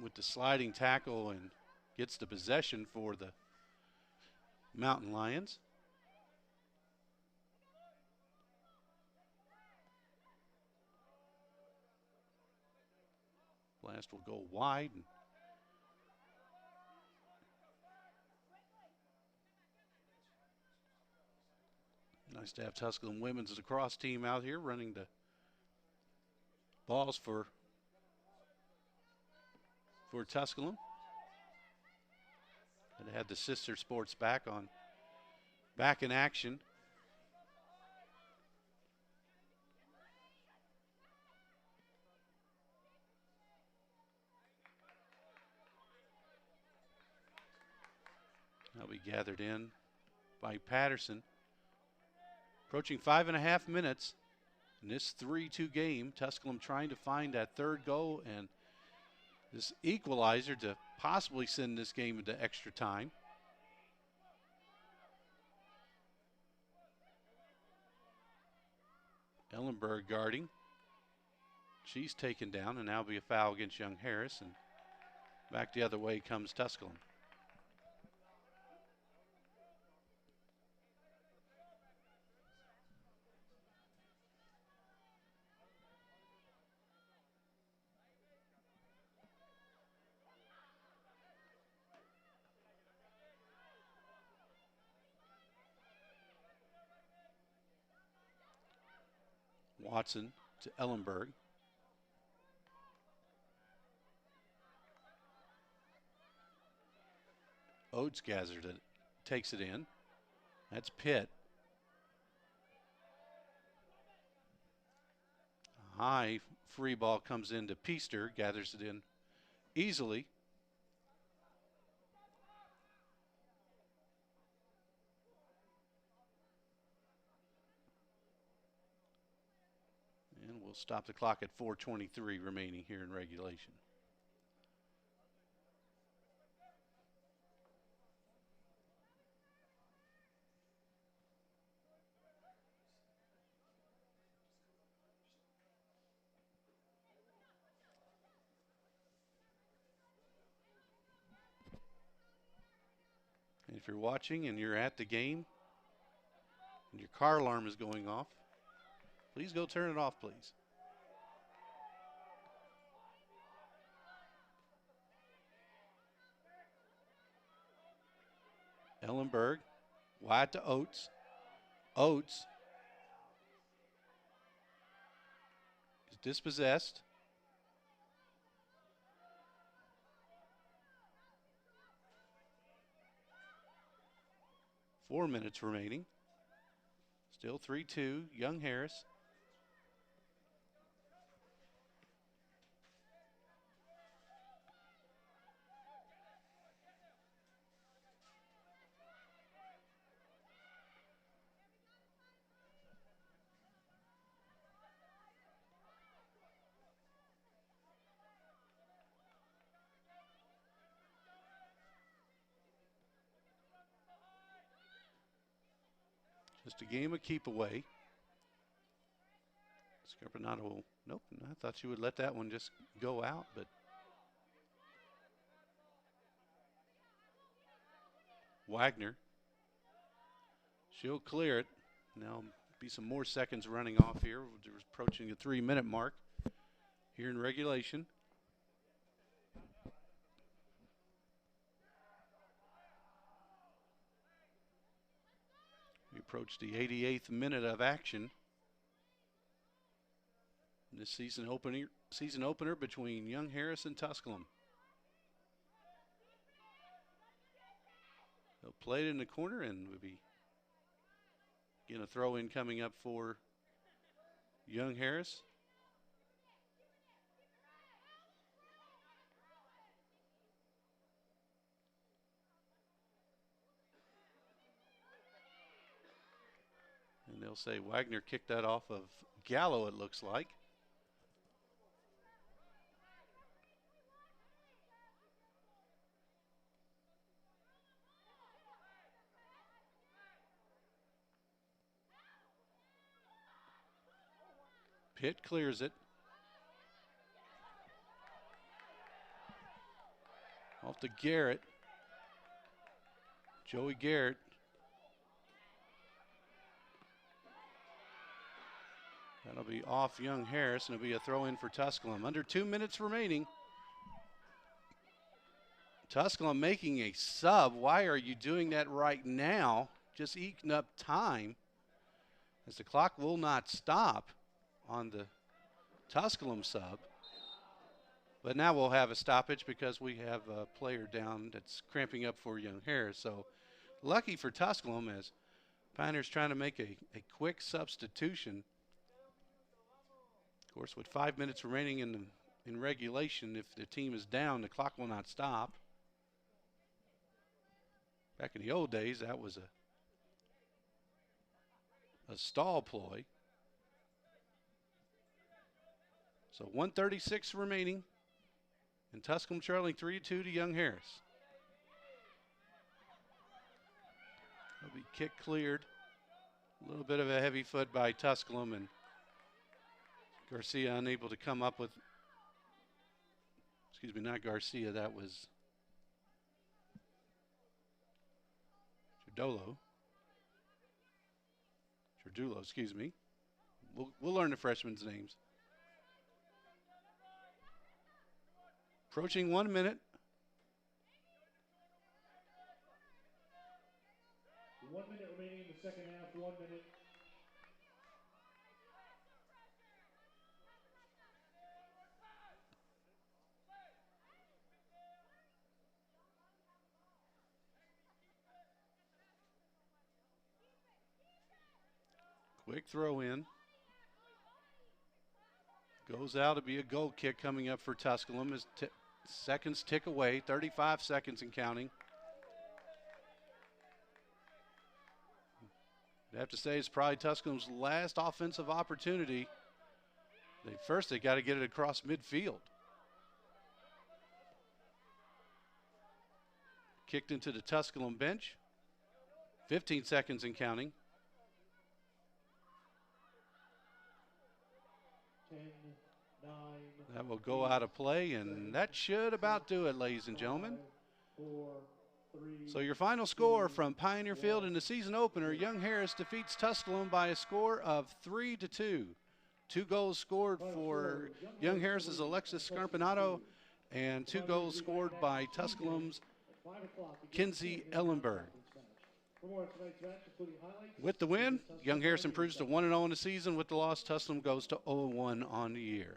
with the sliding tackle and gets the possession for the Mountain Lions. Blast will go wide. Nice to have Tusculum women's lacrosse team out here running the balls for Tusculum. And had the sister sports back in action. That'll be gathered in by Patterson. Approaching 5.5 minutes in this 3-2 game. Tusculum trying to find that third goal and this equalizer to possibly send this game into extra time. Ellenberg guarding. She's taken down, and now will be a foul against Young Harris. And back the other way comes Tusculum. Watson to Ellenberg. Oates gathers it, takes it in. That's Pitt. High free ball comes into Peaster, gathers it in easily. And we'll stop the clock at 4:23 remaining here in regulation. And if you're watching and you're at the game and your car alarm is going off, please go turn it off, please. Ellenberg, wide to Oates. Oates is dispossessed. Four minutes remaining. Still 3-2, Young Harris. Just a game of keep away. Scarpinato, nope, I thought you would let that one just go out, but Wagner, she'll clear it. Now be some more seconds running off here. We're approaching the 3-minute mark here in regulation. We approach the 88th minute of action. In this season opener between Young Harris and Tusculum. They'll play it in the corner, and we'll be getting a throw in coming up for Young Harris. And they'll say Wagner kicked that off of Gallo, it looks like. Pitt clears it. Off to Garrett. Joey Garrett. That'll be off Young Harris, and it'll be a throw in for Tusculum. Under 2 minutes remaining. Tusculum making a sub. Why are you doing that right now? Just eating up time, as the clock will not stop on the Tusculum sub. But now we'll have a stoppage because we have a player down that's cramping up for Young Harris. So lucky for Tusculum, as Pioneers trying to make a quick substitution. Of course, with 5 minutes remaining in regulation, if the team is down, the clock will not stop. Back in the old days, that was a stall ploy. So 1:36 remaining, and Tusculum trailing 3-2 to Young Harris. That'll be kick cleared. A little bit of a heavy foot by Tusculum, and Garcia unable to come up with, excuse me, not Garcia, that was Jardulo, excuse me. We'll learn the freshmen's names. Approaching 1 minute. 1 minute remaining in the second half, 1 minute. Quick throw in. Goes out to be a goal kick coming up for Tusculum as seconds tick away, 35 seconds and counting. I'd have to say it's probably Tusculum's last offensive opportunity. First they got to get it across midfield. Kicked into the Tusculum bench. 15 seconds and counting. 10, 9. That will go out of play, and that should about do it, ladies and gentlemen. 4, 3. So your final score from Pioneer Field in the season opener, Young Harris defeats Tusculum by a score of 3-2. 2 goals scored for Young Harris's Alexis Scarpinato, and 2 goals scored by Tusculum's Kinsey Ellenberg. With the win, Young Harris improves to 1-0 in the season. With the loss, Tusculum goes to 0-1 on the year.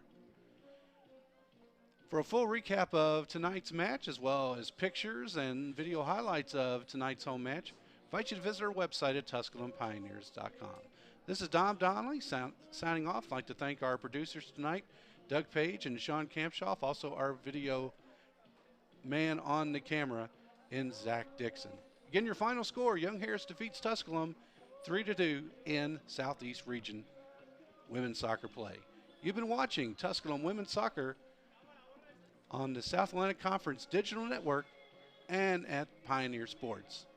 For a full recap of tonight's match, as well as pictures and video highlights of tonight's home match, I invite you to visit our website at TusculumPioneers.com. This is Dom Donnelly signing off. I'd like to thank our producers tonight, Doug Page and Sean Kampshoff, also our video man on the camera in Zach Dixon. Again, your final score, Young Harris defeats Tusculum 3-2 in Southeast Region women's soccer play. You've been watching Tusculum Women's Soccer on the South Atlantic Conference Digital Network and at Pioneer Sports.